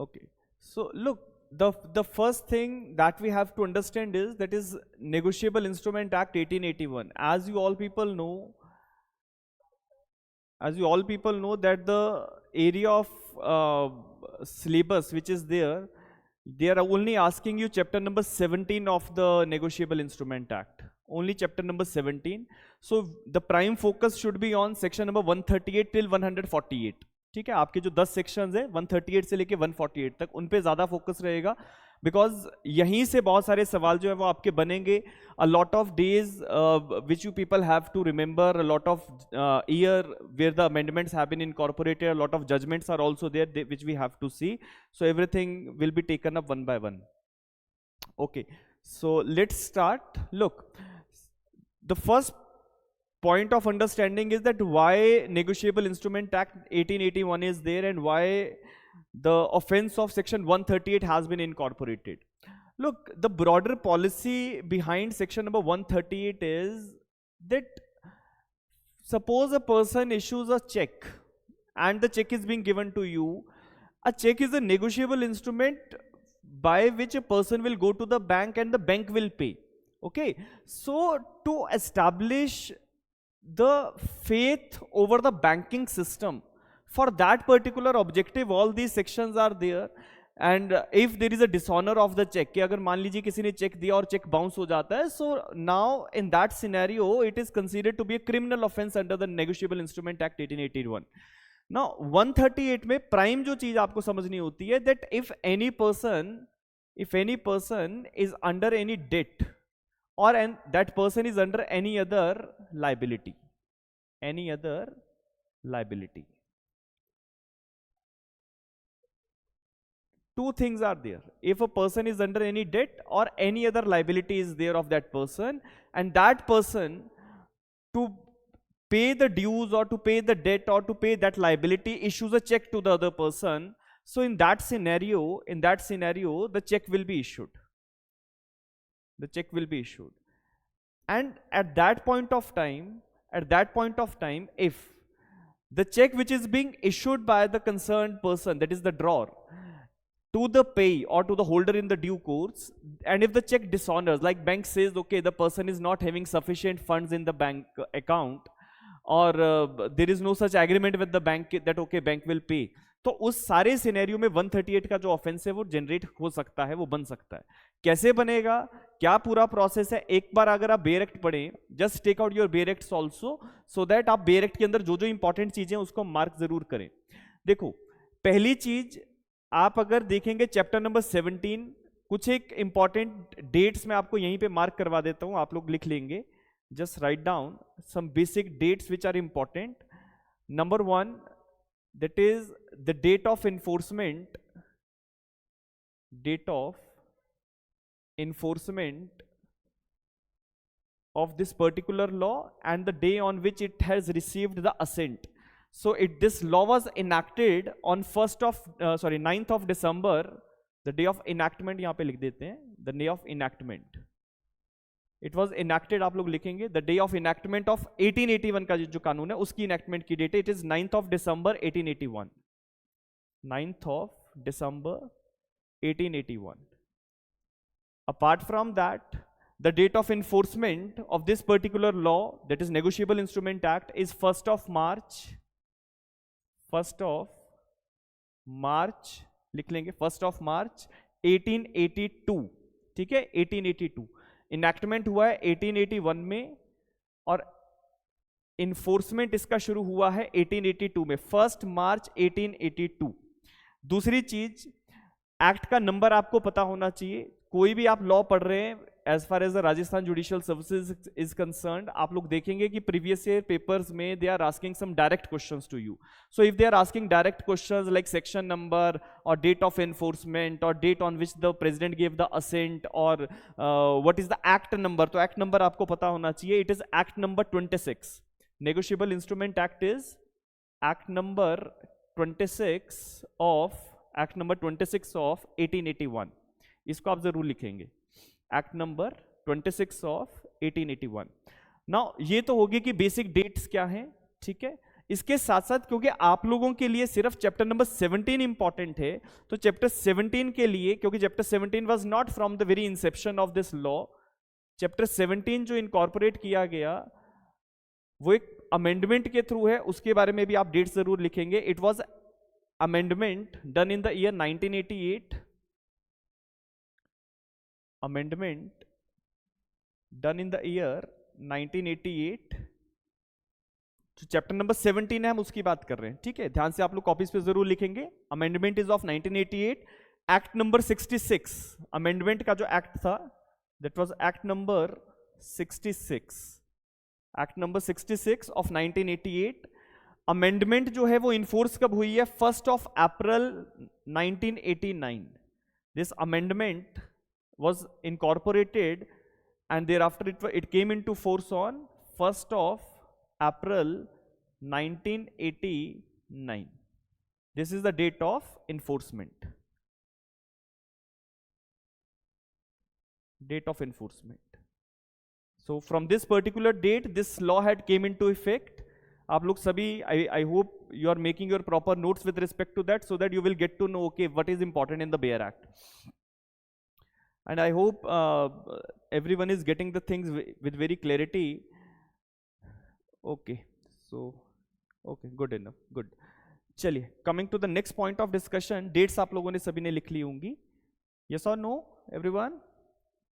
Okay. So look, the first thing that we have to understand is that is Negotiable Instrument Act 1881. As you all people know that the area of syllabus which is there, they are only asking you chapter number 17 of the Negotiable Instrument Act. Only chapter number 17. So the prime focus should be on section number 138 till 148. ठीक है, आपके जो 10 sections है 138 से लेके 148 तक उन पे ज्यादा फोकस रहेगा, बिकॉज यहीं से बहुत सारे सवाल जो है वो आपके बनेंगे. A lot of days which you people have to remember, a lot of year where the amendments have been incorporated, a lot of judgments are also there which we have to see. So everything will be taken up one by one. Okay, so let's start. Look, the first point of understanding is that why Negotiable Instrument Act 1881 is there and why the offense of section 138 has been incorporated. Look, the broader policy behind section number 138 is that suppose a person issues a check and the check is being given to you. A check is a negotiable instrument by which a person will go to the bank and the bank will pay. Okay, so to establish the faith over the banking system, for that particular objective all these sections are there. And if there is a dishonor of the check, कि अगर मान लीजिए किसी ने check दिया और cheque bounce हो जाता है, so now in that scenario it is considered to be a criminal offense under the Negotiable Instrument Act 1881. Now 138 में प्राइम जो चीज आपको समझनी होती है, that if any person is under any debt or and that person is under any other liability. Two things are there. If a person is under any debt or any other liability is there of that person, and that person to pay the dues or to pay the debt or to pay that liability issues a check to the other person, so in that scenario the check will be issued. And at that point of time, if the check which is being issued by the concerned person, that is the drawer, to the pay or to the holder in the due course, and if the check dishonors, like bank says okay the person is not having sufficient funds in the bank account, or there is no such agreement with the bank that okay bank will pay, तो उस सारे scenario में 138 का जो offence है वो generate हो सकता है, वो बन सकता है. कैसे बनेगा, क्या पूरा प्रोसेस है, एक बार अगर आप बेयर एक्ट पढ़ें, just take out your bare acts also, so that आप बेयर एक्ट के अंदर जो जो इंपॉर्टेंट चीजें उसको मार्क जरूर करें. देखो, पहली चीज आप अगर देखेंगे चैप्टर नंबर 17, कुछ एक इंपॉर्टेंट डेट्स मैं आपको यहीं पे मार्क करवा देता हूं, आप लोग लिख लेंगे. Just write down some basic dates which are important. Number 1, that is the date of enforcement of this particular law and the day on which it has received the assent. So this law was enacted on 9th of December, the day of enactment, यहाँ पे लिख देते हैं the day of enactment. It was enacted, आप लोग लिखेंगे the day of enactment of 1881 का जो कानून है उसकी enactment की डेट है. It is 9th of December 1881. 9th of December 1881. Apart from that, the date of enforcement of this particular law, that is Negotiable Instrument Act, is 1st of March लिख लेंगे 1st of March 1882. ठीक है, 1882. Enactment हुआ है 1881 में और enforcement इसका शुरू हुआ है 1882 में, 1 मार्च 1882. दूसरी चीज, एक्ट का नंबर आपको पता होना चाहिए. कोई भी आप लॉ पढ़ रहे हैं, as far as the Rajasthan judicial services is concerned, आप लोग देखेंगे कि प्रीवियस ईयर पेपर्स में they are asking some direct questions to you. So if they are asking direct questions like section number और डेट ऑफ एनफोर्समेंट और date on which the president give the assent और what is the act number, तो act number आपको पता होना चाहिए. It is act number 26. Negotiable instrument act is act number 26 of 1881. इसको आप जरूर लिखेंगे, एक्ट नंबर 26 ऑफ 1881. नाउ ये तो होगी कि बेसिक डेट्स क्या हैं. ठीक है, इसके साथ साथ क्योंकि आप लोगों के लिए सिर्फ चैप्टर नंबर 17 इंपॉर्टेंट है, तो चैप्टर 17 के लिए, क्योंकि chapter 17 was not from the very Inception of this law, chapter 17 जो इनकॉर्पोरेट किया गया वो एक अमेंडमेंट के थ्रू है, उसके बारे में भी आप डेट जरूर लिखेंगे. It was amendment done in the year 1988, amendment done in the year 1988. जो चैप्टर नंबर 17 है हम उसकी बात कर रहे हैं, ठीक है. ध्यान से आप लोग कॉपीज पे जरूर लिखेंगे. Amendment is of 1988. Act number 66, amendment का जो एक्ट था that was act number 66, act number 66 of 1988. Amendment जो है वो इन्फोर्स कब हुई है? 1 अप्रैल 1989. This amendment was incorporated and thereafter it came into force on 1st of April 1989. This is the date of enforcement. Date of enforcement. So from this particular date this law had came into effect. आप लोग सभी I hope you are making your proper notes with respect to that so that you will get to know okay what is important in the BEAR Act. And I hope everyone is getting the things with very clarity. Okay, so okay, good enough, good. चलिए, coming to the next point of discussion, dates आप लोगों ने सभी ने लिख ली होंगी. Yes or no, everyone?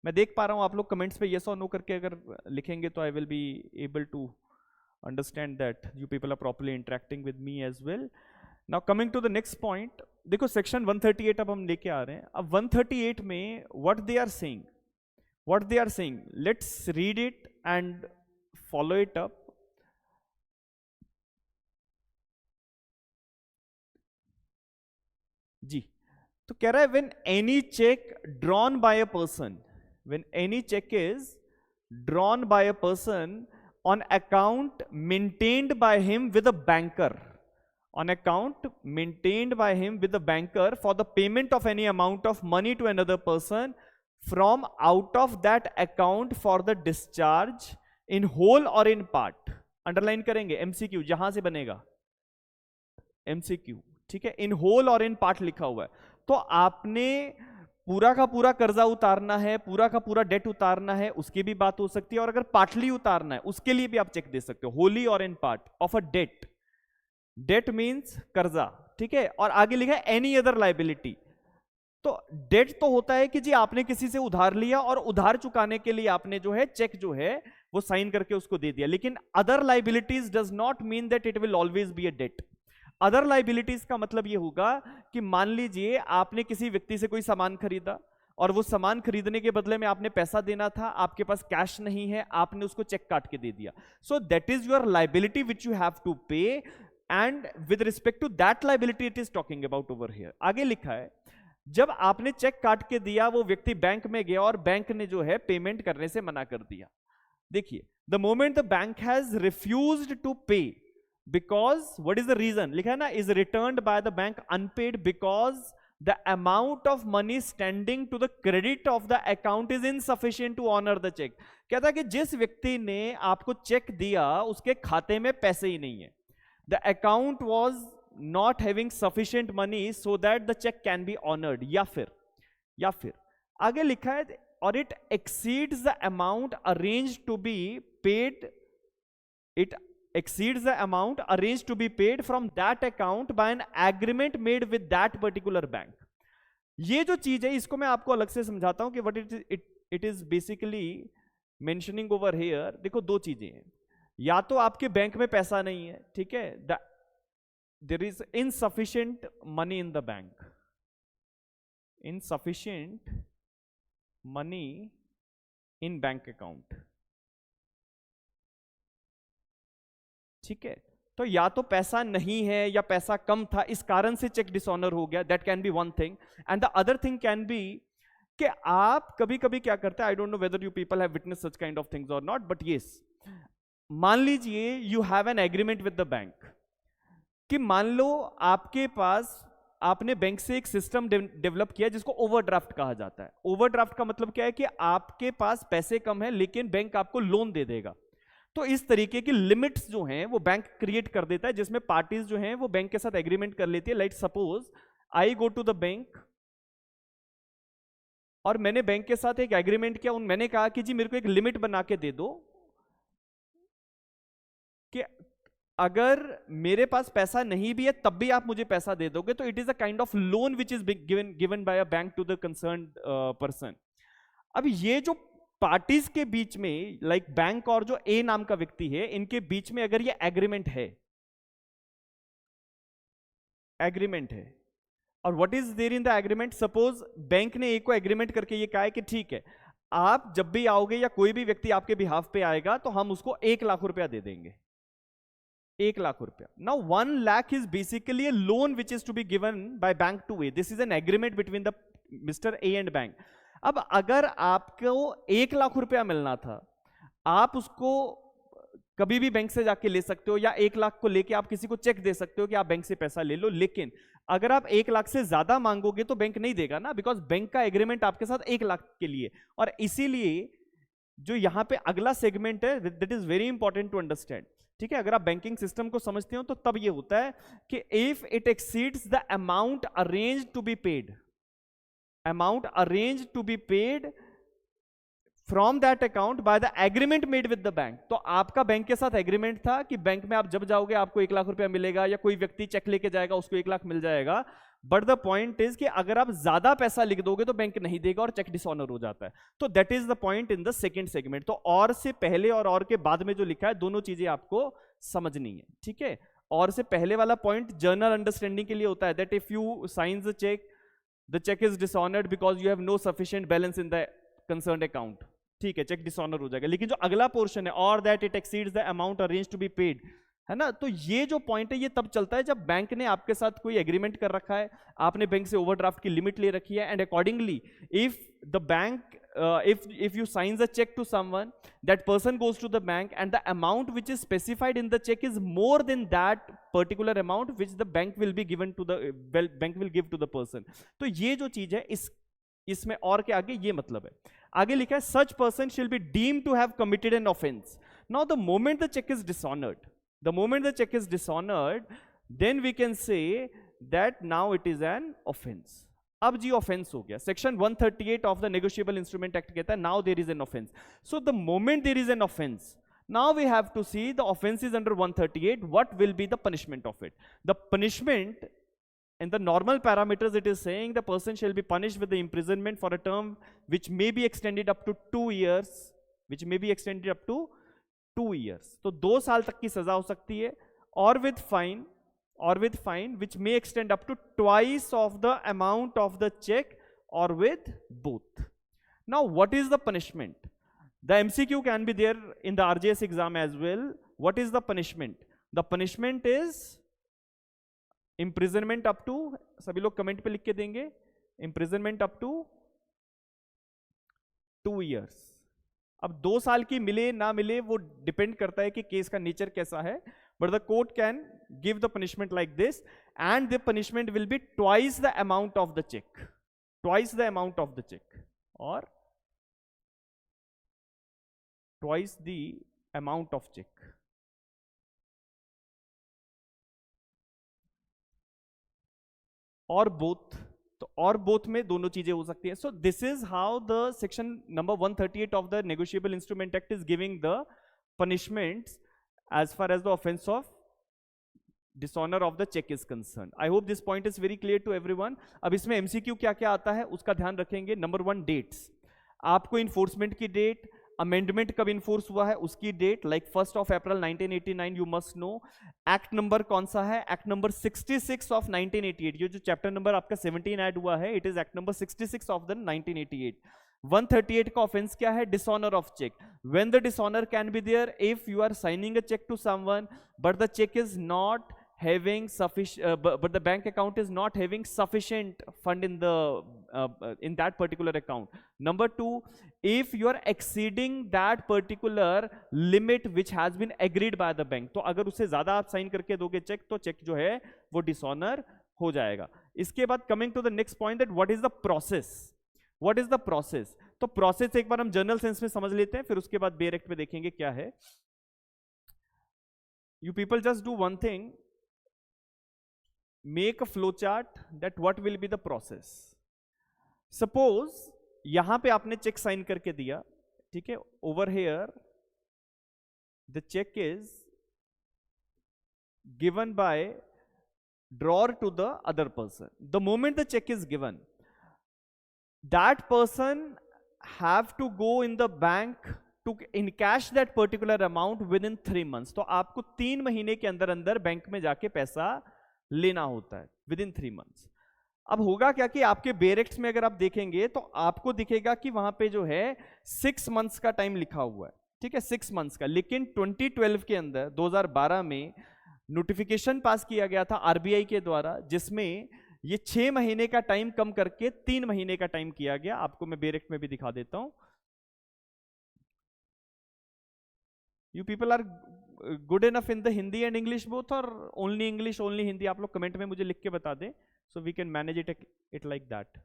मैं देख पा रहा हूँ आप लोग कमेंट्स पे yes or no करके अगर लिखेंगे तो I will be able to understand that you people are properly interacting with me as well. Now coming to the next point, देखो सेक्शन 138 अब हम लेके आ रहे हैं. अब 138 में what they are saying, let's read it and follow it up. जी, तो कह रहा है when any check drawn by a person, when any check is drawn by a person on account maintained by him with a banker, on account maintained by him with the banker for the payment of any amount of money to another person from out of that account for the discharge in whole or in part. Underline करेंगे, MCQ जहां से बनेगा MCQ, ठीक है. In whole और in part लिखा हुआ है, तो आपने पूरा का पूरा कर्जा उतारना है, पूरा का पूरा डेट उतारना है, उसकी भी बात हो सकती है. और अगर पार्टली उतारना है उसके लिए भी आप चेक दे सकते हो, होली और in part of a debt. Debt means कर्जा, ठीक है. और आगे लिखा है एनी अदर लाइबिलिटी. तो डेट तो होता है कि जी आपने किसी से उधार लिया और उधार चुकाने के लिए आपने जो है चेक जो है वो साइन करके उसको दे दिया. लेकिन other liabilities does not mean that it will always be a debt. Other liabilities का मतलब ये होगा कि मान लीजिए आपने किसी व्यक्ति से कोई सामान खरीदा और वो सामान खरीदने के बदले में आपने पैसा देना था, आपके पास कैश नहीं है, आपने उसको चेक काट के दे दिया. So that is your liability which you have to pay, and with respect to that liability it is talking about over here. आगे लिखा है जब आपने चेक काट के दिया, वो व्यक्ति बैंक में गया और बैंक ने जो है पेमेंट करने से मना कर दिया. देखिए, the moment the bank has refused to pay because what is the reason लिखा है ना, is returned by the bank unpaid because the amount of money standing to the credit of the account is insufficient to honor the check. कहता है कि जिस व्यक्ति ने आपको चेक दिया उसके खाते में पैसे ही नहीं है. The account was not having sufficient money so that the check can be honored. या फिर आगे लिखा है और it exceeds the amount arranged to be paid. It exceeds the amount arranged to be paid from that account by an agreement made with that particular bank. ये जो चीज है इसको मैं आपको अलग से समझाता हूं कि what it is basically mentioning over here. देखो दो चीजें हैं, या तो आपके बैंक में पैसा नहीं है, ठीक है, there is insufficient money in the bank, insufficient money in bank account, ठीक है. तो या तो पैसा नहीं है या पैसा कम था, इस कारण से चेक डिसऑनर हो गया. That can be one thing. And the other thing can be कि आप कभी कभी क्या करते हैं, आई don't know whether you people have witness such kind of things और नॉट, बट यस, मान लीजिए you have an agreement with the bank कि मान लो आपके पास, आपने बैंक से एक सिस्टम डेवलप किया जिसको ओवरड्राफ्ट कहा जाता है. ओवरड्राफ्ट का मतलब क्या है कि आपके पास पैसे कम है लेकिन बैंक आपको लोन दे देगा. तो इस तरीके की लिमिट्स जो हैं वो बैंक क्रिएट कर देता है, जिसमें पार्टीज जो हैं वो बैंक के साथ एग्रीमेंट कर लेती है। Like suppose I go to the bank और मैंने बैंक के साथ एक एग्रीमेंट किया, मैंने कहा कि जी मेरे को एक लिमिट बना के दे दो कि अगर मेरे पास पैसा नहीं भी है तब भी आप मुझे पैसा दे दोगे, तो it is a kind of loan which is given by a bank to the concerned person. अब ये जो पार्टीज के बीच में लाइक बैंक और जो ए नाम का व्यक्ति है, इनके बीच में अगर ये एग्रीमेंट है और what is there in the agreement, suppose bank ने ए को एग्रीमेंट करके ये कहा है कि ठीक है आप जब भी आओगे या कोई भी व्यक्ति आपके बिहाफ पे आएगा तो हम उसको 1 लाख रुपया दे देंगे, 1 लाख रुपया। Now 1 lakh is basically a loan which is to be given by bank to A. This is an agreement between the Mr. A and bank. अब अगर आपको 1 लाख रुपया मिलना था, आप उसको कभी भी बैंक से जाके ले सकते हो या 1 लाख को लेके आप किसी को चेक दे सकते हो कि आप बैंक से पैसा ले लो, लेकिन अगर आप 1 लाख से ज्यादा मांगोगे तो बैंक नहीं देगा ना, बिकॉज बैंक का एग्रीमेंट आपके साथ 1 लाख के लिए। और इसीलिए जो यहां पे अगला सेगमेंट है that is very important to understand. ठीक है, अगर आप बैंकिंग सिस्टम को समझते हो तो तब ये होता है कि if it exceeds the amount arranged to be paid, amount arranged to be paid from that account by the agreement made with the bank. तो आपका बैंक के साथ एग्रीमेंट था कि बैंक में आप जब जाओगे आपको 1 लाख रुपया मिलेगा, या कोई व्यक्ति चेक लेके जाएगा उसको 1 लाख मिल जाएगा। बट द पॉइंट इज कि अगर आप ज्यादा पैसा लिख दोगे तो बैंक नहीं देगा और चेक डिसऑनर हो जाता है। तो that is the point in the second segment. तो और से पहले और के बाद में जो लिखा है दोनों चीजें आपको समझनी है। ठीक है, और से पहले वाला पॉइंट जनरल अंडरस्टैंडिंग के लिए होता है that if you sign the cheque is dishonoured because you have no sufficient balance in the concerned account. ठीक है, चेक डिसऑनर हो जाएगा। लेकिन जो अगला पोर्शन है और that it exceeds the amount arranged to be paid, है ना, तो ये जो पॉइंट है ये तब चलता है जब बैंक ने आपके साथ कोई एग्रीमेंट कर रखा है, आपने बैंक से ओवरड्राफ्ट की लिमिट ले रखी है, and accordingly if the bank if you sign the check to someone, that person goes to the bank and the amount which is specified in the check is more than that particular amount which the bank will be given to the bank will give to the person. तो ये जो चीज है इसमें और के आगे ये मतलब है, आगे लिखा है such person shall be deemed to have committed an offense. Now the moment the check is dishonored, then we can say that now it is an offense. अब जी ऑफेंस हो गया। Section 138 of the negotiable instrument act कहता है now there is an offence. So the moment there is an offence, now we have to see the offense is under 138, what will be the punishment of it. The punishment in the normal parameters, it is saying the person shall be punished with the imprisonment for a term which may be extended up to 2 years, तो 2 साल तक की सजा हो सकती है, और with fine which may extend up to twice of the amount of the check, or with both. Now what is the punishment? The MCQ can be there in the RJS exam as well. What is the punishment? The punishment is imprisonment up to, सभी लोग comment पे लिख के देंगे, imprisonment up to 2 years. अब 2 साल की मिले ना मिले वो डिपेंड करता है कि केस का नेचर कैसा है, but the court can give the punishment like this, and the punishment will be twice the amount of the check, or twice the amount of check. और बोथ, तो और बोथ में दोनों चीजें हो सकती है। So this is how the section number 138 of the negotiable instrument act is giving the punishments as far as the offense of dishonor of the check is concerned. I hope this point is very clear to everyone. अब इसमें MCQ क्या क्या आता है उसका ध्यान रखेंगे। Number 1 dates, आपको इन्फोर्समेंट की डेट, अमेंडमेंट कब इन्फोर्स हुआ है उसकी date, like 1 April 1989 you must know. Act number कौन सा है, एक्ट नंबर 66 ऑफ 1988, ये जो चैप्टर नंबर आपका 17 ऐड हुआ है, it is act number 66 of the 1988। 138 का ऑफेंस क्या है, dishonour of cheque. When the dishonour can be there if you are signing a cheque to someone but the cheque is not having sufficient but the bank account is not having sufficient fund in that particular account. Number 2, if you are exceeding that particular limit which has been agreed by the bank, तो अगर उससे ज्यादा आप sign करके दोगे check तो check जो है वो डिसऑनर हो जाएगा। इसके बाद coming to the next point that what is the process, तो प्रोसेस एक बार हम जनरल सेंस में समझ लेते हैं, फिर उसके बाद बेयर एक्ट में देखेंगे क्या है। You people just do one thing, make a flow chart that what will be the process. Suppose यहां पे आपने चेक साइन करके दिया, ठीक है, over here the check is given by drawer to the other person. The moment the check is given, that person have to go in the bank to encash that particular amount within 3 months. तो आपको 3 महीने के अंदर अंदर bank में जाके पैसा लेना होता है within 3 months. अब होगा क्या कि आपके बेरेक्ट्स में अगर आप देखेंगे तो आपको दिखेगा कि वहां पे जो है 6 मंथ्स का टाइम लिखा हुआ है, ठीक है, 6 मंथ्स का. लेकिन 2012 के अंदर 2012 में नोटिफिकेशन पास किया गया था आरबीआई के द्वारा, जिसमें ये 6 महीने का टाइम कम करके 3 महीने का टाइम किया गया. आपको मैं बेरेक्ट में भी दिखा देता हूं. You people are good enough in the Hindi and English both, और ओनली इंग्लिश ओनली हिंदी? आप लोग कमेंट में मुझे लिख के बता दें, so we can manage it like that.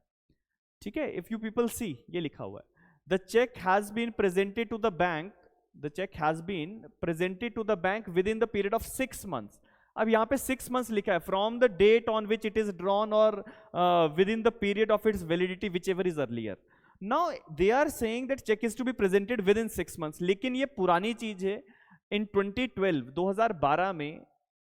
ठीक है, इफ यू पीपल सी, ये लिखा हुआ है, the cheque has been presented to the bank, the check has been presented to the bank within the period of 6 months. अब यहाँ पे 6 months लिखा है, from the date on which it is drawn or within the period of its validity, whichever is earlier. Now they are saying that check is to be presented within 6 months. लेकिन ये पुरानी चीज है. In 2012 में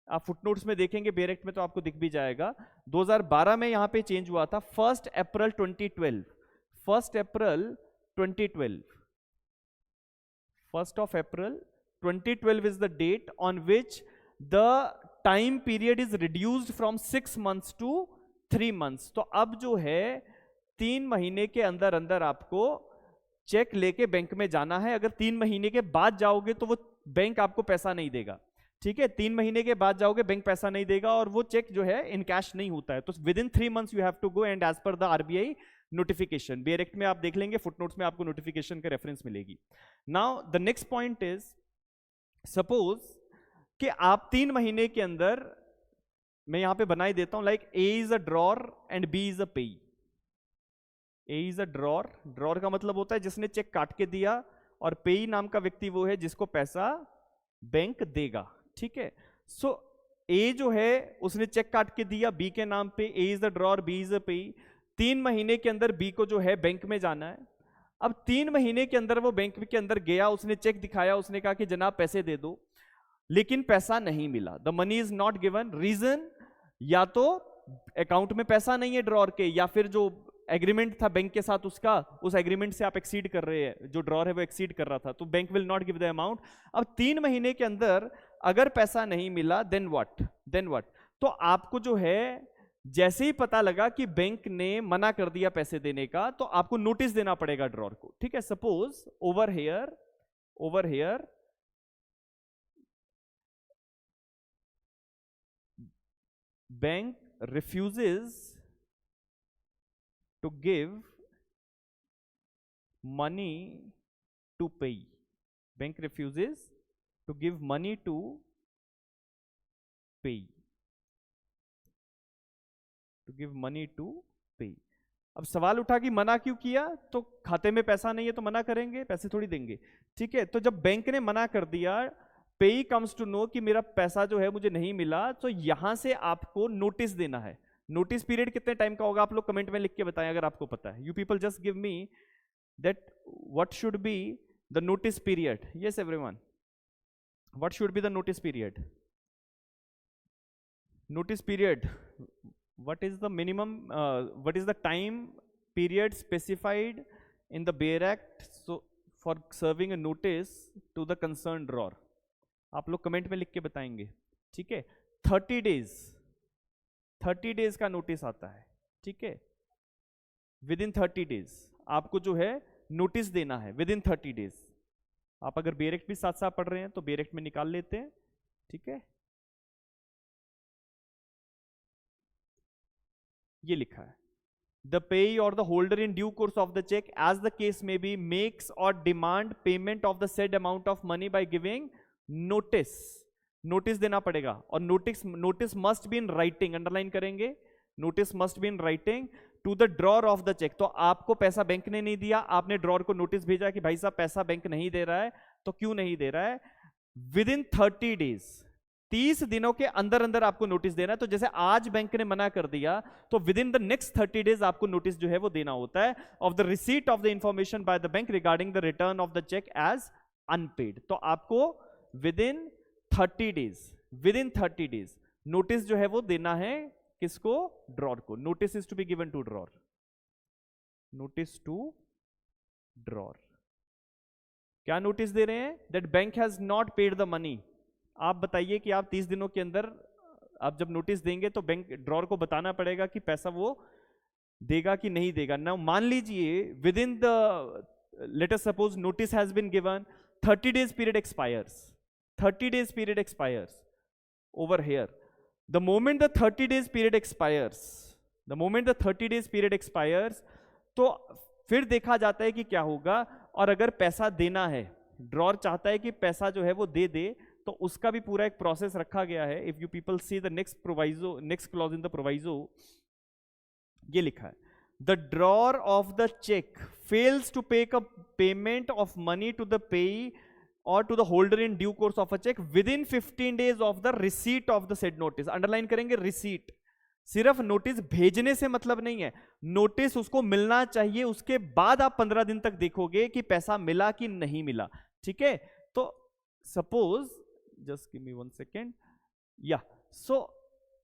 आप footnotes में देखेंगे, बेरेक्ट में तो आपको दिख भी जाएगा, 2012 में यहाँ पे चेंज हुआ था. 1st April 2012, 1st April 2012, 1st of April 2012 is the date on which the time period is reduced from 6 months to 3 months. तो अब जो है 3 महीने के अंदर अंदर आपको चेक लेके बैंक में जाना है. अगर 3 महीने के बाद जाओगे तो वो बैंक आपको पैसा नहीं देगा. ठीक है, 3 महीने के बाद जाओगे बैंक पैसा नहीं देगा और वो चेक जो है इन कैश नहीं होता है. तो within 3 months you have to go and as per the RBI notification. Bare act में आप देख लेंगे, फुटनोट्स में आपको नोटिफिकेशन का रेफरेंस मिलेगी. Now the next point is, suppose कि आप 3 महीने के अंदर, मैं यहां पे बनाई देता हूं, like A is a drawer and B is a payee. A is a drawer, drawer का मतलब होता है जिसने चेक काट के दिया, और पेई नाम का व्यक्ति वो है जिसको पैसा बैंक देगा. ठीक है, सो ए जो है उसने चेक काट के दिया बी के नाम पे, A is a drawer, B is a payee. 3 महीने के अंदर बी को जो है बैंक में जाना है. अब 3 महीने के अंदर वो बैंक के अंदर गया, उसने चेक दिखाया, उसने कहा कि जनाब पैसे दे दो, लेकिन पैसा नहीं मिला. The money is not given. Reason, या तो अकाउंट में पैसा नहीं है ड्रॉर के, या फिर जो एग्रीमेंट था बैंक के साथ उसका, उस एग्रीमेंट से आप एक्सीड कर रहे हैं, जो ड्रॉर है वो एक्सीड कर रहा था, तो bank will not give the amount. अब 3 महीने के अंदर अगर पैसा नहीं मिला, देन व्हाट? तो आपको जो है जैसे ही पता लगा कि बैंक ने मना कर दिया पैसे देने का, तो आपको नोटिस देना पड़ेगा ड्रॉर को. ठीक है, suppose over here bank refuses to give money to pay. Bank refuses to give money to pay. To give money to pay. अब सवाल उठा कि मना क्यों किया? तो खाते में पैसा नहीं है तो मना करेंगे, पैसे थोड़ी देंगे. ठीक है, तो जब बैंक ने मना कर दिया, पेई कम्स टू नो कि मेरा पैसा जो है मुझे नहीं मिला, तो यहां से आपको नोटिस देना है. नोटिस पीरियड कितने टाइम का होगा आप लोग कमेंट में लिख के बताएं अगर आपको पता है. You people just give me that what should be the notice period. Yes everyone, what should be the notice period? Notice period, what is the minimum, what is the time period specified in the Bear Act so for serving a notice to the concerned drawer? आप लोग comment में लिख के बताएंगे. ठीक है, 30 days का notice आता है. ठीक है, विद इन 30 days आपको जो है नोटिस देना है, विद इन 30 days. आप अगर बेरेक्ट भी साथ साथ पढ़ रहे हैं तो बेरेक्ट में निकाल लेते हैं. ठीक है, ये लिखा है, the payee or the holder in due course of the cheque as the case may be makes or demand payment of the said amount of money by giving notice. Notice देना पड़ेगा, और notice must be in writing, underline करेंगे, notice must be in writing to the drawer of the cheque. तो आपको पैसा bank ने नहीं दिया, आपने ड्रॉर को नोटिस भेजा कि भाई साहब पैसा बैंक नहीं दे रहा है. तो क्यों नहीं दे रहा है? विद इन 30 days, 30 दिनों के अंदर अंदर आपको नोटिस देना है। तो जैसे आज बैंक ने मना कर दिया तो within the next 30 days आपको नोटिस जो है वो देना होता है of the receipt of the information by the bank regarding the return of the cheque as unpaid. तो आपको विद इन 30 डेज नोटिस जो है वो देना है किसको? ड्रॉर को। Notice is to be given to drawer, notice to drawer. क्या नोटिस दे रहे हैं? That bank has not paid the money. आप बताइए कि आप 30 दिनों के अंदर आप जब नोटिस देंगे तो बैंक ड्रॉर को बताना पड़ेगा कि पैसा वो देगा कि नहीं देगा ना। मान लीजिए within the let us suppose notice has been given, 30 days period expires, 30 days period expires over here. The moment the 30 days period expires, the moment the 30 days period expires, तो फिर देखा जाता है कि क्या होगा। और अगर पैसा देना है, ड्रॉर चाहता है कि पैसा जो है वो दे दे, तो उसका भी पूरा एक प्रोसेस रखा गया है। If you people see the next proviso, next clause in the proviso, ये लिखा है the drawer of the cheque fails to pay a payment of money to the payee or to the holder in due course of a check within 15 days of the receipt of the said notice। Underline करेंगे receipt। सिर्फ notice भेजने से मतलब नहीं है, notice उसको मिलना चाहिए, उसके बाद आप 15 दिन तक देखोगे कि पैसा मिला कि नहीं मिला। ठीक है, तो suppose just give me 1 second, या सो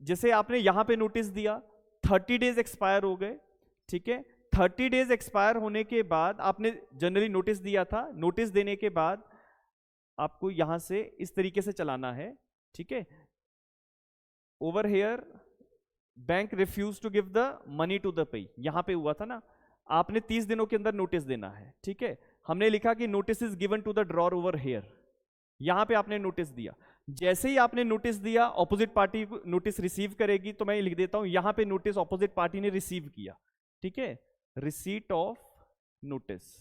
जैसे आपने यहां पे नोटिस दिया, 30 डेज एक्सपायर हो गए। ठीक है, 30 डेज एक्सपायर होने के बाद आपने जनरली नोटिस दिया था, नोटिस देने के बाद आपको यहां से इस तरीके से चलाना है। ठीक है, over here bank refuse to give the money to the pay, यहां पे हुआ था ना, आपने 30 दिनों के अंदर नोटिस देना है। ठीक है, हमने लिखा कि notice is given to the drawer over here, यहां पे आपने नोटिस दिया। जैसे ही आपने नोटिस दिया, ऑपोजिट पार्टी नोटिस रिसीव करेगी, तो मैं लिख देता हूं यहां पे नोटिस ऑपोजिट पार्टी ने रिसीव किया। ठीक है, receipt of notice,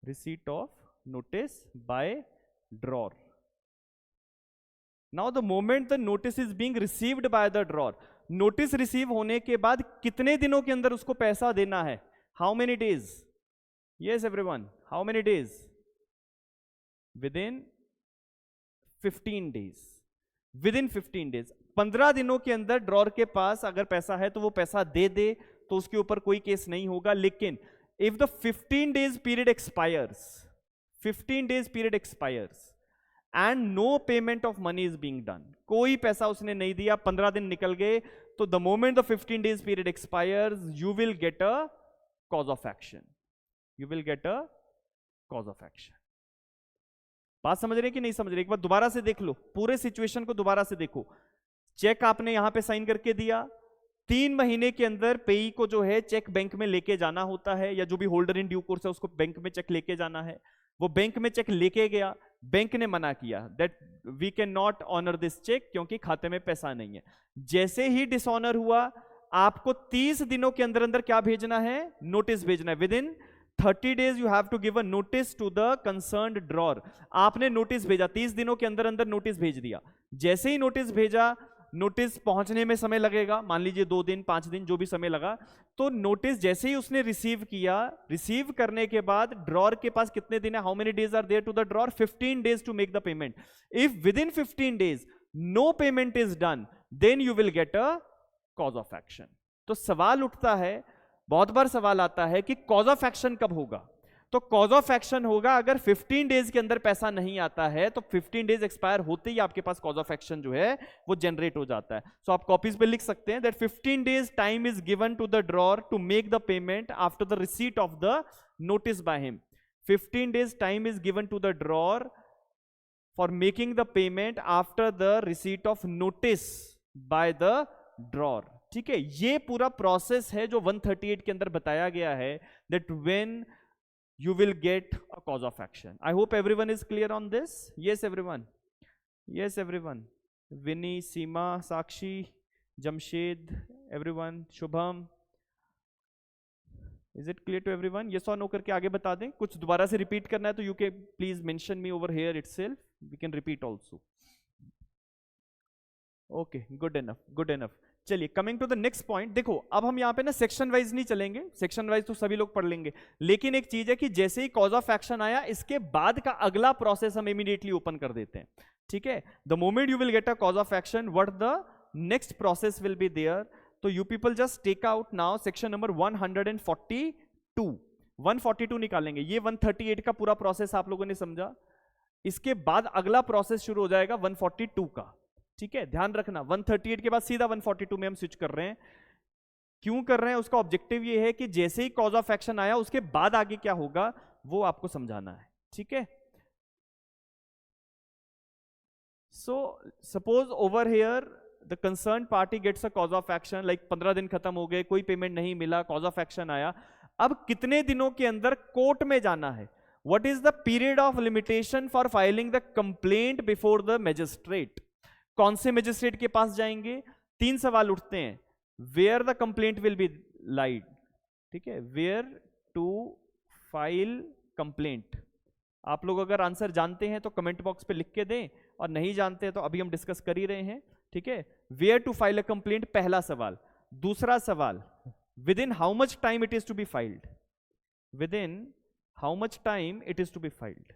receipt of notice by drawer। now the moment the notice is being received by the drawer, notice receive होने के बाद कितने दिनों के अंदर उसको पैसा देना है? how many days? yes everyone, how many days? within 15 days, within 15 days, 15 दिनों के अंदर ड्रॉर के पास अगर पैसा है तो वो पैसा दे दे, तो उसके ऊपर कोई केस नहीं होगा। लेकिन if the 15 days period expires, 15 days period expires and no payment of money is being done, कोई पैसा उसने नहीं दिया, 15 दिन निकल गए, तो the moment the 15 days period expires, you will get a cause of action, you will get a cause of action। बात समझ रहे कि नहीं समझ रहे? एक बार दोबारा से देख लो, पूरे सिचुएशन को दोबारा से देखो। चेक आपने यहां पे साइन करके दिया, 3 महीने के अंदर पेई को जो है चेक बैंक में लेके जाना होता है, या जो भी होल्डर इन ड्यू कोर्स है उसको बैंक में चेक लेके जाना है। वो बैंक में चेक लेके गया, बैंक ने मना किया that we can not honour this cheque, क्योंकि खाते में पैसा नहीं है। जैसे ही डिसऑनर हुआ, आपको 30 दिनों के अंदर अंदर क्या भेजना है? नोटिस भेजना है। Within 30 days you have to give a notice to the concerned drawer. आपने नोटिस भेजा, 30 दिनों के अंदर अंदर नोटिस भेज दिया। जैसे ही नोटिस भेजा, नोटिस पहुंचने में समय लगेगा, मान लीजिए 2 दिन 5 दिन जो भी समय लगा, तो नोटिस जैसे ही उसने रिसीव किया, रिसीव करने के बाद ड्रॉर के पास कितने दिन है? How many days are there to the drawer? 15 days to make the payment. If within 15 days no payment is done, then you will get a cause of action. तो सवाल उठता है, बहुत बार सवाल आता है कि कॉज ऑफ एक्शन कब होगा? तो कॉज ऑफ एक्शन होगा अगर 15 डेज के अंदर पैसा नहीं आता है, तो 15 डेज एक्सपायर होते ही आपके पास कॉज ऑफ एक्शन जो है वो जनरेट हो जाता है। सो आप कॉपीज पे लिख सकते हैं that 15 days time is given to the drawer to make the payment after the receipt of the notice by him. 15 days time is given to the drawer for making the payment after the receipt of notice by the drawer. ठीक है, ये पूरा process है जो 138 के अंदर बताया गया है that when you will get a cause of action। I hope everyone is clear on this। yes everyone, yes everyone, Vinny, Seema, Sakshi, Jamshed, everyone, Shubham, is it clear to everyone? yes or no करके आगे बता दें। कुछ दोबारा से repeat करना है तो you can please mention me over here itself, we can repeat also। okay, good enough, good enough। चलिए coming to the next point, देखो अब हम यहाँ पे ना सेक्शन वाइज नहीं चलेंगे, सेक्शन वाइज तो सभी लोग पढ़ लेंगे, लेकिन एक चीज है कि जैसे ही कॉज ऑफ एक्शन आया इसके बाद का अगला प्रोसेस हम इमीडिएटली ओपन कर देते हैं, ठीक है। The moment you will get a cause of action, what the next process will be there, तो you people just take out now section number 142, 142 निकालेंगे, ये 138 का पूरा प्रोसेस आप लोगों ने समझा, इसके बाद अगला प्रोसेस शुरू हो जाएगा 142 का, ठीक है। ध्यान रखना 138 के बाद सीधा 142 में हम स्विच कर रहे हैं, क्यों कर रहे हैं उसका ऑब्जेक्टिव ये है कि जैसे ही कॉज ऑफ एक्शन आया उसके बाद आगे क्या होगा वो आपको समझाना है, ठीक है। So suppose over here the concern party gets a cause of action, like 15 दिन खत्म हो गए, कोई पेमेंट नहीं मिला, कॉज ऑफ एक्शन आया, अब कितने दिनों के अंदर कोर्ट में जाना है, what is the period of limitation for filing the complaint before the magistrate, कौन से मैजिस्ट्रेट के पास जाएंगे, तीन सवाल उठते हैं, where the complaint will be laid, ठीक है, वेयर टू फाइल कंप्लेंट, आप लोग अगर आंसर जानते हैं तो कमेंट बॉक्स पे लिख के दें, और नहीं जानते हैं तो अभी हम डिस्कस कर ही रहे हैं, ठीक है। Where to file a complaint पहला सवाल, दूसरा सवाल within how much time it is to be filed, within how much time it is to be filed,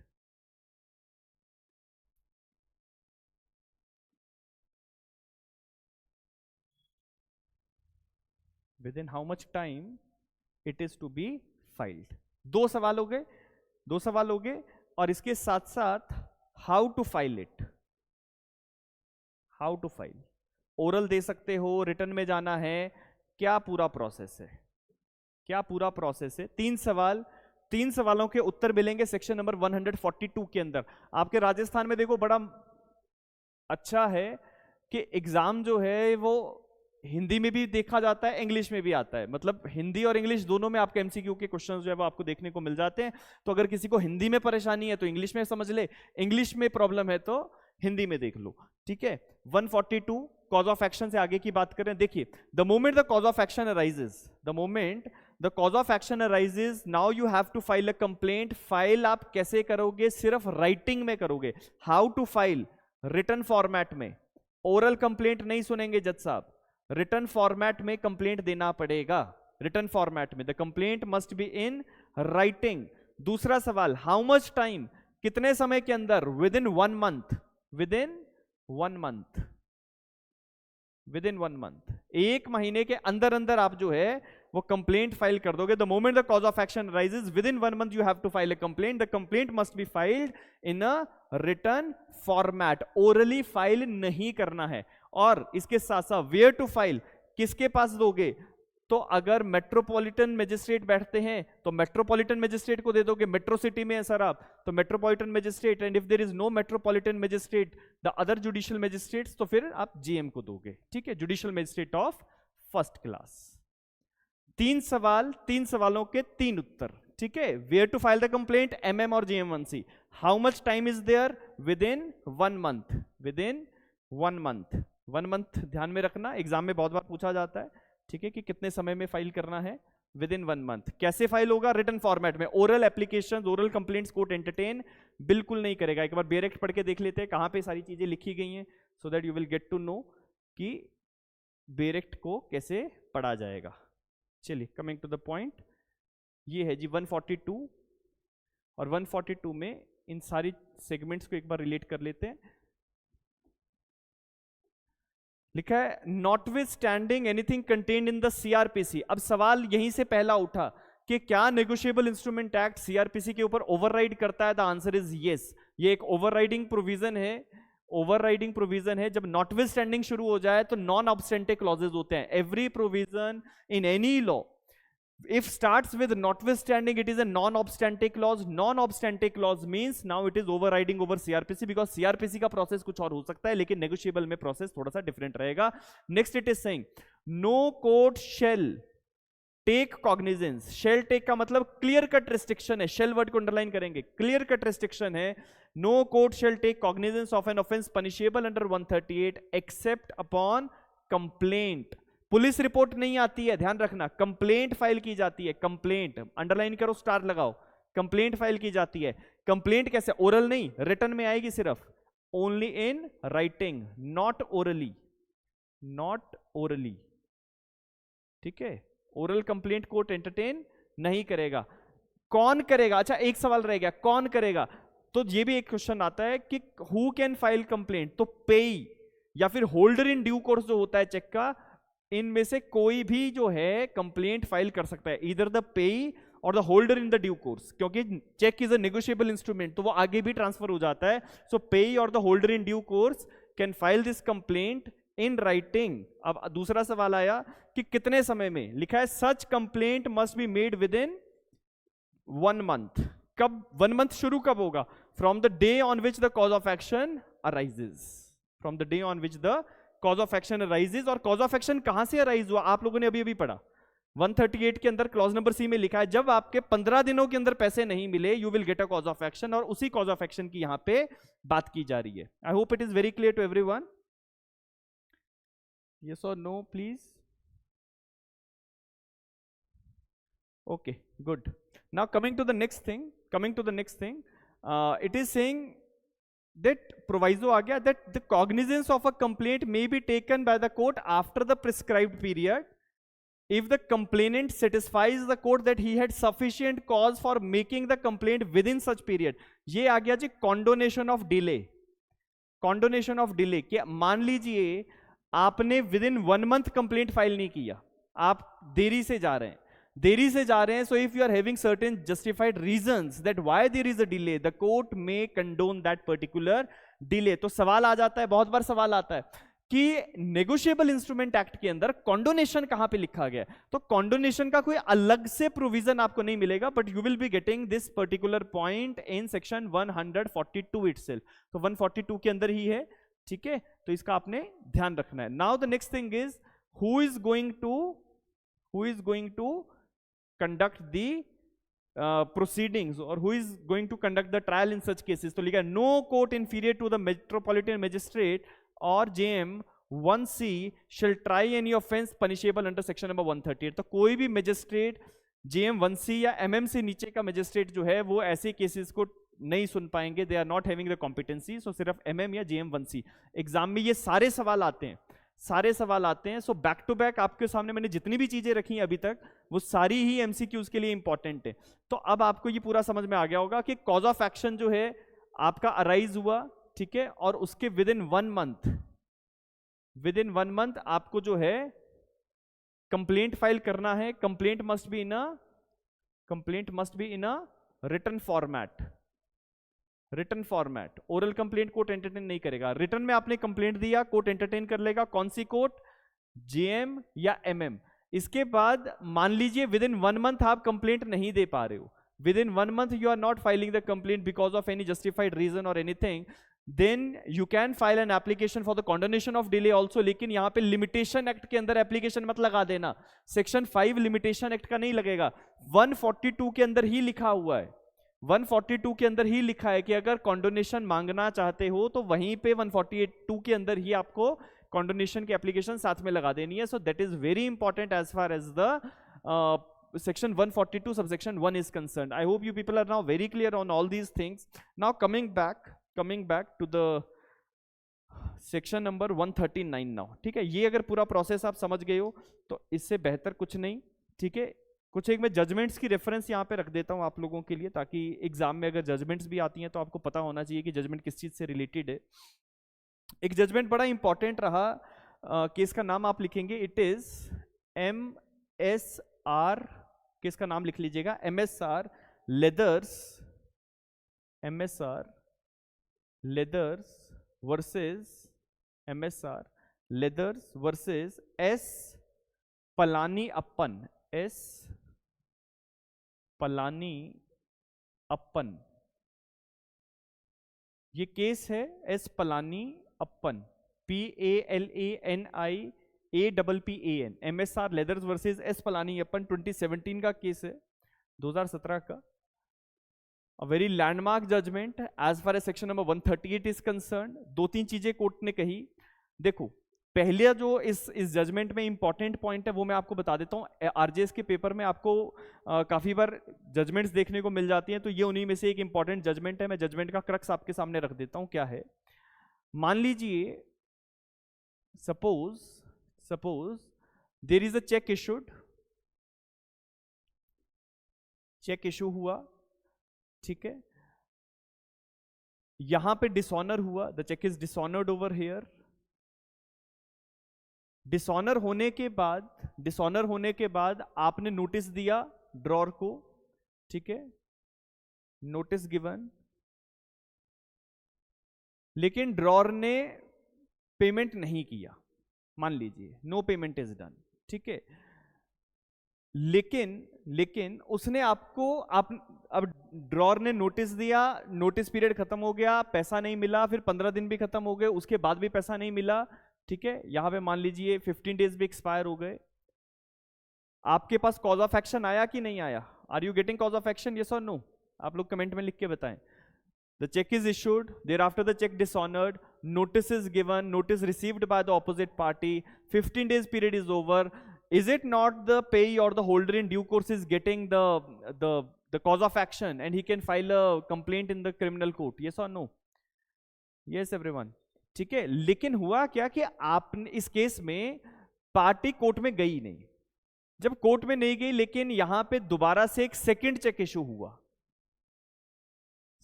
within how much time it is to be filed, दो सवाल हो गए, दो सवाल हो गए, और इसके साथ साथ how to file it, how to file, oral दे सकते हो, रिटर्न में जाना है, क्या पूरा प्रोसेस है, क्या पूरा प्रोसेस है, तीन सवाल, तीन सवालों के उत्तर मिलेंगे सेक्शन नंबर 142 के अंदर। आपके राजस्थान में देखो बड़ा अच्छा है कि एग्जाम जो है वो हिंदी में भी देखा जाता है, इंग्लिश में भी आता है, मतलब हिंदी और इंग्लिश दोनों में आपके एमसीक्यू के क्वेश्चंस जो है वो आपको देखने को मिल जाते हैं, तो अगर किसी को हिंदी में परेशानी है तो इंग्लिश में समझ ले, इंग्लिश में प्रॉब्लम है तो हिंदी में देख लो, ठीक है। 142 कॉज ऑफ एक्शन से आगे की बात करें, देखिए the moment the cause of action arises, the moment the cause of action arises, now you have to file a complaint, file आप कैसे करोगे, सिर्फ राइटिंग में करोगे, how to file, written format में, ओरल कंप्लेंट नहीं सुनेंगे जज साहब, रिटर्न फॉर्मेट में कंप्लेंट देना पड़ेगा, रिटर्न फॉर्मेट में, the complaint must be in writing. दूसरा सवाल हाउ मच टाइम, कितने समय के अंदर, with in 1 month, within 1 month, within 1 month, एक महीने के अंदर अंदर आप जो है वो कंप्लेंट फाइल कर दोगे। The moment the cause of action rises, within 1 month you have to file a complaint, the complaint must be filed in a written format, orally file नहीं करना है। और इसके साथ साथ वेयर टू फाइल, किसके पास दोगे, तो अगर मेट्रोपॉलिटन मैजिस्ट्रेट बैठते हैं तो मेट्रोपॉलिटन मैजिस्ट्रेट को दे दोगे, मेट्रो सिटी में है सर आप तो metropolitan magistrate, and if there is no metropolitan magistrate the other judicial magistrates, तो फिर आप जीएम को दोगे, ठीक है, judicial magistrate of first class. तीन सवाल, तीन सवालों के तीन उत्तर, ठीक है। Where to file the complaint, MM or JMFC, how much time is there, within 1 month, within 1 month, 1 month ध्यान में रखना, एग्जाम में बहुत बार पूछा जाता है, ठीक है, कि कितने समय में फाइल करना है, विद इन 1 मंथ। कैसे फाइल होगा, रिटर्न फॉर्मेट में, oral application, oral complaints court entertain बिल्कुल नहीं करेगा। एक बार बेरेक्ट पढ़ के देख लेते हैं कहां पे सारी चीजें लिखी गई हैं, so that you will get to know कि बेरेक्ट को कैसे पढ़ा जाएगा। चलिए कमिंग टू द पॉइंट, ये है जी 142, और 142 में इन सारी सेगमेंट्स को एक बार रिलेट कर लेते हैं। लिखा है notwithstanding anything contained in the CrPC. अब सवाल यहीं से पहला उठा कि क्या नेगोशिएबल इंस्ट्रूमेंट एक्ट सीआरपीसी के ऊपर ओवरराइड करता है, द आंसर इज यस, ये एक ओवरराइडिंग प्रोविजन है, ओवरराइडिंग प्रोविजन है। जब नॉटविथस्टैंडिंग शुरू हो जाए तो नॉन ऑब्स्टेंटिव क्लॉजेज होते हैं, every provision in any law if starts with notwithstanding it is a non-obstantive clause, non-obstantive clause means now it is overriding over CRPC because CRPC का प्रोसेस कुछ और हो सकता है लेकिन नेगोशिएबल में प्रोसेस थोड़ा सा डिफरेंट रहेगा। Next it is saying no court shall take cognizance, shall take का मतलब क्लियर कट रिस्ट्रिक्शन है, शेल वर्ड को अंडरलाइन करेंगे, क्लियर कट रिस्ट्रिक्शन है, no court shall take cognizance of an offence punishable under 138 except upon complaint. Police report नहीं आती है, ध्यान रखना, कंप्लेंट फाइल की जाती है, कंप्लेंट अंडरलाइन करो, स्टार लगाओ, कंप्लेंट फाइल की जाती है। कंप्लेंट कैसे, ओरल नहीं, रिटर्न में आएगी सिर्फ, only in writing, not orally, not orally, ठीक है। ओरल कंप्लेंट कोर्ट एंटरटेन नहीं करेगा। कौन करेगा? अच्छा एक सवाल रह गया, कौन करेगा? तो ये भी एक क्वेश्चन आता है कि हु कैन फाइल कंप्लेंट। तो पेई या फिर होल्डर इन ड्यू कोर्स जो होता है चेक का, इनमें से कोई भी जो है कंप्लेंट फाइल कर सकता है, इधर the payee or the holder in the due course, क्योंकि cheque is a negotiable instrument तो वो आगे भी ट्रांसफर हो जाता है। सो पेई or the holder in due course can file this complaint in writing. अब दूसरा सवाल आया कि कितने समय में, लिखा है such complaint must be made within 1 month। कब 1 month शुरू कब होगा? From the day on which the cause of action arises, from the day on which the cause of action arises. और कॉज ऑफ एक्शन कहां से arise हुआ? आप लोगों ने अभी अभी पढ़ा 138 के अंदर क्लॉज नंबर सी में लिखा है जब आपके 15 दिनों के अंदर पैसे नहीं मिले you will get a cause of action, और उसी कॉज ऑफ एक्शन की यहां पे बात की जा रही है। I hope it is very clear to everyone. Yes और no please. Okay, good. Now coming to the next thing, it is saying that proviso aa gaya that the cognizance of a complaint may be taken by the court after the prescribed period if the complainant satisfies the court that he had sufficient cause for making the complaint within such period। ये आ गया जी condonation of delay। condonation of delay कि मान लीजिए आपने within 1 month complaint file नहीं किया, आप देरी से जा रहे हैं, so if you are having certain justified reasons that why there is a delay, the court may condone that particular delay। तो सवाल आ जाता है, बहुत बार सवाल आता है कि नेगोशिएबल इंस्ट्रूमेंट एक्ट के अंदर कॉन्डोनेशन कहां पे लिखा गया है। तो कॉन्डोनेशन का कोई अलग से प्रोविजन आपको नहीं मिलेगा, but you will be getting this particular point in section 142 itself. तो 142 के अंदर ही है, ठीक है। तो इसका आपने ध्यान रखना है। Now the next thing is who is going to conduct the proceedings or who is going to conduct the trial in such cases। तो लिखा है no court inferior to the metropolitan magistrate or JM 1C shall try any offense punishable under section number 138। तो कोई भी magistrate JM 1C या MM से नीचे का मैजिस्ट्रेट जो है वो ऐसे केसेस को नहीं सुन पाएंगे, they are not having the competency. So सिर्फ MM या JM 1C। एग्जाम में ये सारे सवाल आते हैं। सो बैक टू बैक आपके सामने मैंने जितनी भी चीजें रखी हैं अभी तक वो सारी ही एमसीक्यूज के लिए इंपॉर्टेंट है। तो अब आपको ये पूरा समझ में आ गया होगा कि कॉज ऑफ एक्शन जो है आपका अराइज हुआ, ठीक है, और उसके विद इन 1 मंथ आपको जो है कंप्लेंट फाइल करना है। Complaint must be in a written format. Oral complaint court entertain नहीं करेगा। रिटन में आपने कंप्लेंट दिया, कोर्ट एंटरटेन कर लेगा। कौन सी कोर्ट? जेएम या एमएम। इसके बाद मान लीजिए विद इन 1 मंथ आप कंप्लेंट नहीं दे पा रहे हो, within 1 month you are not filing the complaint because of any justified reason or anything, then you can file an application for the condonation of delay also. लेकिन यहां पे limitation act के अंदर एप्लीकेशन मत लगा देना, section 5 limitation act का नहीं लगेगा। 142 के अंदर ही लिखा हुआ है, 142 के अंदर ही लिखा है कि अगर कॉन्डोनेशन मांगना चाहते हो तो वहीं पे 142 के अंदर ही आपको कॉन्डोनेशन की एप्लीकेशन साथ में लगा देनी है। So that is very important as far as the section 142 subsection 1 is concerned। I hope you people are now very clear on all these things। Now coming back to the section number 139 now, ठीक है। ये अगर पूरा process आप समझ गए हो तो इससे बेहतर कुछ नहीं, ठीक है। कुछ एक मैं जजमेंट्स की रेफरेंस यहाँ पे रख देता हूँ आप लोगों के लिए, ताकि एग्जाम में अगर जजमेंट्स भी आती हैं तो आपको पता होना चाहिए कि जजमेंट किस चीज से रिलेटेड है। एक जजमेंट बड़ा इंपॉर्टेंट रहा, केस का नाम आप लिखेंगे, इट इज MSR, केस का नाम लिख लीजिएगा, MSR leathers versus S Palani अप्पन। ये केस है एस पलानी अप्पन, PALANIAPPAN, MSR leathers versus S Palani अप्पन। 2017 का केस है, 2017 का। A very landmark judgment as far as section number 138 is concerned। 2-3 चीजें कोर्ट ने कही। देखो पहले जो इस जजमेंट में इंपॉर्टेंट पॉइंट है वो मैं आपको बता देता हूँ। आरजेएस के पेपर में आपको काफी बार जजमेंट्स देखने को मिल जाती हैं, तो ये उन्हीं में से एक इंपॉर्टेंट जजमेंट है। मैं जजमेंट का क्रक्स आपके सामने रख देता हूँ। क्या है, मान लीजिए suppose suppose there is a check issued, cheque issue हुआ, ठीक है, यहां पे डिसऑनर हुआ, the cheque is dishonoured over here. Dishonour होने के बाद आपने नोटिस दिया ड्रॉर को, ठीक है, नोटिस गिवन, लेकिन ड्रॉर ने पेमेंट नहीं किया, मान लीजिए नो पेमेंट इज डन, ठीक है, लेकिन उसने आपको अब ड्रॉर ने नोटिस दिया, नोटिस पीरियड खत्म हो गया, पैसा नहीं मिला, फिर 15 दिन भी खत्म हो गए, उसके बाद भी पैसा नहीं मिला, ठीक है, यहां पे मान लीजिए 15 डेज भी एक्सपायर हो गए। आपके पास कॉज ऑफ एक्शन आया कि नहीं आया? Are you getting cause of action, yes और नो? आप लोग कमेंट में लिख के बताएं। The check is issued, thereafter the check dishonored, notice is given, notice received by the opposite party, 15 days period is over. Is it not the payee or the holder in due course is getting the cause of action and he can file a complaint in the criminal court? Yes or no? Yes everyone. ठीक है, लेकिन हुआ क्या कि आपने इस case में party court में गई नहीं। जब कोर्ट में नहीं गई, लेकिन यहां पे दोबारा से एक सेकंड चेक इशू हुआ,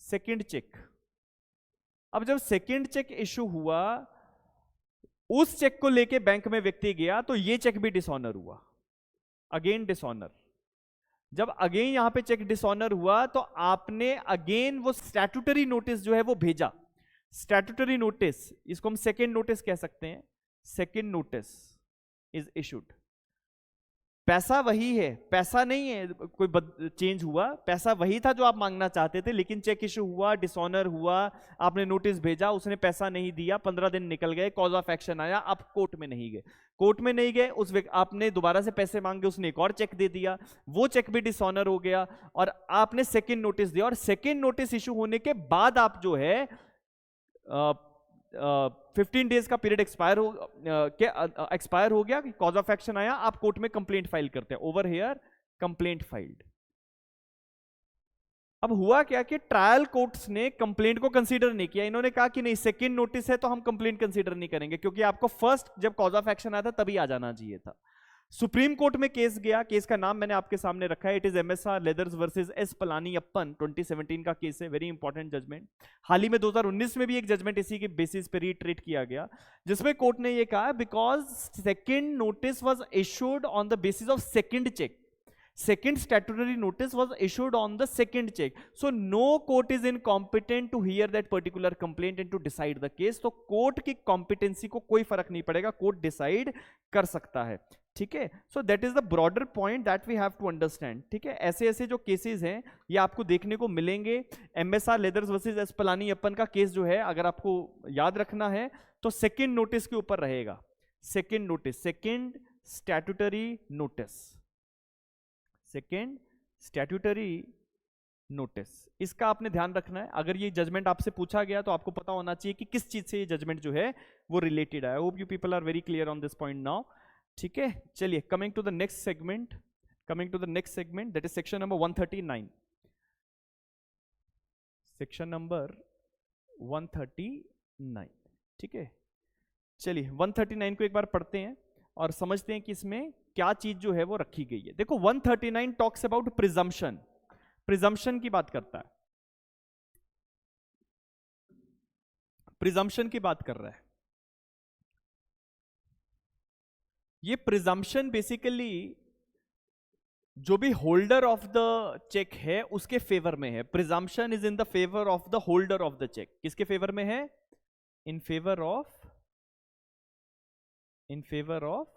सेकंड चेक। अब जब सेकंड चेक इशू हुआ, उस चेक को लेके बैंक में व्यक्ति गया, तो ये चेक भी डिसऑनर हुआ, अगेन डिसऑनर। जब अगेन यहां पे चेक डिसऑनर हुआ, तो आपने अगेन वो स्टैट्यूटरी नोटिस जो है वो भेजा। स्टैट्यूटरी नोटिस, इसको हम सेकंड नोटिस कह सकते हैं, सेकंड नोटिस इज इशूड। पैसा वही है, पैसा नहीं है कोई चेंज हुआ, पैसा वही था जो आप मांगना चाहते थे, लेकिन चेक इशू हुआ, डिसऑनर हुआ, आपने नोटिस भेजा, उसने पैसा नहीं दिया, 15 दिन निकल गए, कॉज ऑफ एक्शन आया, आप कोर्ट में नहीं गए। कोर्ट में नहीं गए, आपने दोबारा से पैसे मांगे, उसने एक और चेक दे दिया, वो चेक भी डिसऑनर हो गया, और आपने सेकेंड नोटिस दिया, और सेकेंड नोटिस इशू होने के बाद आप जो है 15 डेज का पीरियड एक्सपायर हो गया, कॉज ऑफ एक्शन आया, आप कोर्ट में कंप्लेंट फाइल करते हैं, ओवर हियर कंप्लेंट फाइल्ड। अब हुआ क्या कि ट्रायल कोर्ट्स ने कंप्लेंट को कंसीडर नहीं किया, इन्होंने कहा कि नहीं, सेकंड नोटिस है तो हम कंप्लेंट कंसीडर नहीं करेंगे, क्योंकि आपको फर्स्ट जब कॉज ऑफ एक्शन आया था तभी आ जाना चाहिए था। सुप्रीम कोर्ट में केस गया, केस का नाम मैंने आपके सामने रखा है, it is MSR leathers versus S Palaniappan, 2017 का केस है, वेरी इंपॉर्टेंट जजमेंट। हाल ही में 2019 में भी एक जजमेंट इसी के बेसिस पे रीट्रीट किया गया, जिसमें कोर्ट ने ये कहा, because second notice was issued on the basis of second cheque, second statutory notice was issued on the second check, so no court is incompetent to hear that particular complaint and to decide the case। तो court की competency को कोई फर्क नहीं पड़ेगा, court decide कर सकता है, ठीक है। So that is the broader point that we have to understand, ठीक है। ऐसे ऐसे जो केसेस हैं ये आपको देखने को मिलेंगे। एमएसआर लेदर्स वर्सेस एस पलानीयप्पन का केस जो है, अगर आपको याद रखना है तो सेकेंड नोटिस के ऊपर रहेगा, second notice, second statutory notice, second statutory notice, इसका आपने ध्यान रखना है। अगर ये जजमेंट आपसे पूछा गया तो आपको पता होना चाहिए कि किस चीज से ये जजमेंट जो है वो रिलेटेड है। I hope you people are very clear on this point now, ठीक है। चलिए, coming to the next segment, that is section number 139, section number 139, ठीक है। चलिए 139 को एक बार पढ़ते हैं और समझते हैं कि इसमें क्या चीज जो है वो रखी गई है। देखो 139 टॉक्स अबाउट प्रिजम्पशन, प्रिजम्पशन की बात करता है, प्रिजम्पशन की बात कर रहा है। ये प्रिजम्पशन बेसिकली जो भी होल्डर ऑफ द चेक है उसके फेवर में है। Presumption is in the favour of the holder of the cheque. किसके फेवर में है? In favour of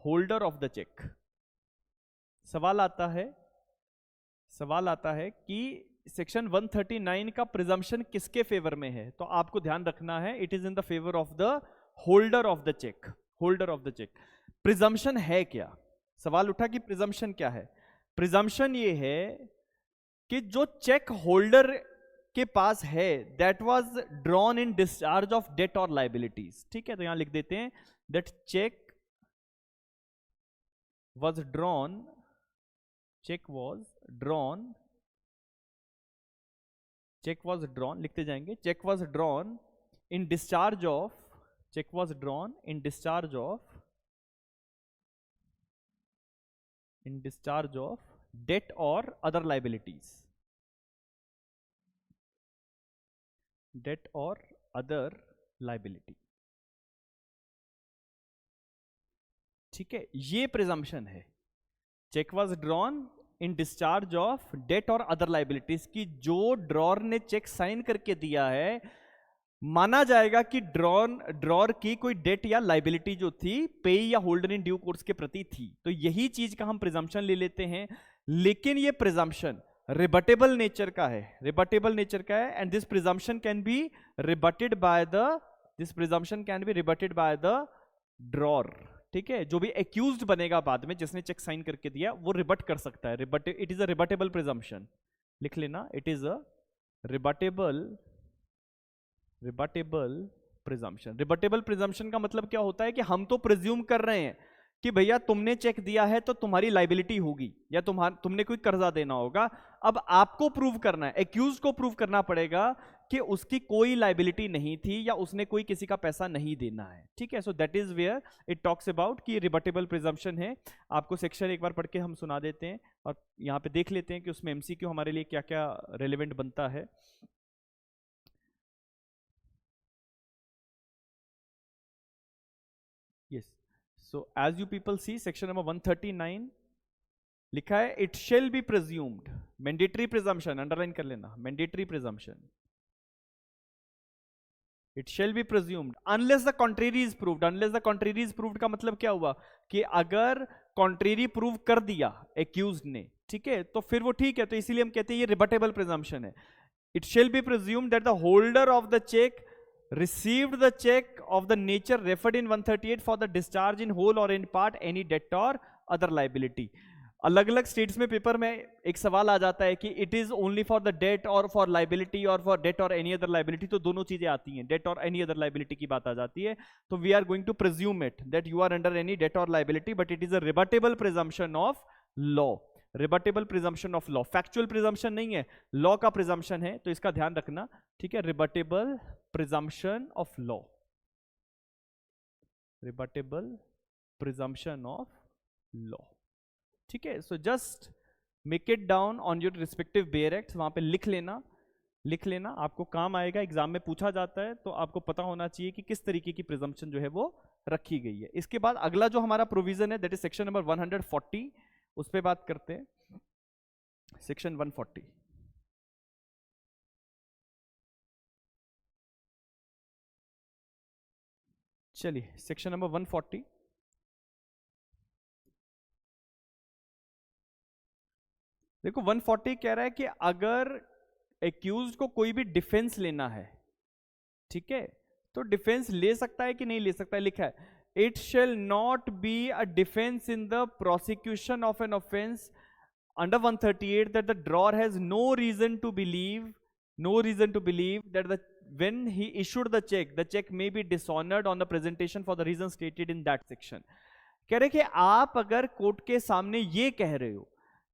holder of the cheque. सवाल आता है कि सेक्शन 139 का प्रिजम्पशन किसके फेवर में है? तो आपको ध्यान रखना है, it is in the favour of the holder of the cheque, holder of the cheque. Presumption है क्या? सवाल उठा कि प्रिजम्पशन क्या है। प्रिजम्पशन ये है कि जो चेक होल्डर के पास है that was drawn in discharge of debt और लाइबिलिटीज। ठीक है, तो यहां लिख देते हैं दैट चेक was drawn लिखते जाएंगे, check was drawn in discharge of in discharge of debt और अदर लाइबिलिटीज, डेट और अदर लाइबिलिटी। ठीक है, ये प्रिजम्पशन है। Cheque was drawn in discharge of debt और अदर लाइबिलिटीज की जो ड्रॉर ने चेक साइन करके दिया है, माना जाएगा कि ड्रॉर की कोई डेट या लाइबिलिटी जो थी पे या होल्डर इन ड्यू कोर्स के प्रति थी। तो यही चीज का हम प्रिजम्पशन ले लेते हैं। लेकिन ये प्रिजम्पशन रिबटेबल नेचर का है, रिबटेबल नेचर का है, and this presumption can be rebutted by the, this presumption can be rebutted by the drawer. ठीक है, जो भी एक्यूज्ड बनेगा बाद में, जिसने चेक साइन करके दिया, वो रिबट कर सकता है। It is a rebuttable presumption, लिख लेना, it is a rebuttable presumption. Rebuttable presumption का मतलब क्या होता है कि हम तो प्रिज्यूम कर रहे हैं कि भैया तुमने चेक दिया है तो तुम्हारी लाइबिलिटी होगी या तुमने कोई कर्जा देना होगा। अब आपको प्रूव करना है, एक्यूज को प्रूव करना पड़ेगा कि उसकी कोई लाइबिलिटी नहीं थी या उसने कोई किसी का पैसा नहीं देना है। ठीक है, so that is where it talks about कि रिबटेबल प्रिजम्पशन है। आपको सेक्शन एक बार पढ़ के हम सुना देते हैं और यहाँ पे देख लेते हैं कि उसमें एमसीक्यू हमारे लिए क्या क्या रेलिवेंट बनता है। Yes. So as you people see, section number 139 लिखा है it shall be presumed, mandatory presumption, underline कर लेना, mandatory presumption, it shall be presumed unless the contrary is proved। unless the contrary is proved का मतलब क्या हुआ कि अगर contrary prove कर दिया accused ने, ठीक है, तो फिर वो ठीक है, तो इसीलिए हम कहते हैं ये रिबटेबल प्रिजम्पशन है। it shall be presumed that the holder of the check received the check of the nature referred in 138 for the discharge in whole or in part any debt or other liability। अलग अलग states में paper में एक सवाल आ जाता है कि it is only for the debt और फॉर लाइबिलिटी और फॉर डेट और एनी अदर लाइबिलिटी, तो दोनों चीजें आती हैं, डेट और एनी अदर लाइबिलिटी की बात आ जाती है। तो we are going to presume it that you are under any debt or liability, but it is a rebuttable presumption of law, rebuttable presumption of law, factual presumption नहीं है, law का presumption है, तो इसका ध्यान रखना। ठीक है, rebuttable presumption of law, rebuttable presumption of law. ठीक है, so just make it down on your respective bear acts, वहां पे लिख लेना, लिख लेना, आपको काम आएगा, एग्जाम में पूछा जाता है, तो आपको पता होना चाहिए कि किस तरीके की प्रिजम्पशन जो है वो रखी गई है। इसके बाद अगला जो हमारा प्रोविजन है दैट इज सेक्शन नंबर 140, उस पर बात करते हैं। सेक्शन 140, चलिए सेक्शन नंबर 140, देखो 140 कह रहा है कि अगर एक्यूज्ड को कोई भी डिफेंस लेना है, ठीक है, तो डिफेंस ले सकता है कि नहीं ले सकता है। लिखा है it shall not be a defence in the prosecution of an offence under 138 that the drawer has no reason to believe that the when he issued the check may be dishonored on the presentation for the reason stated in that section। कह रहे कि आप अगर court के सामने ये कह रहे हो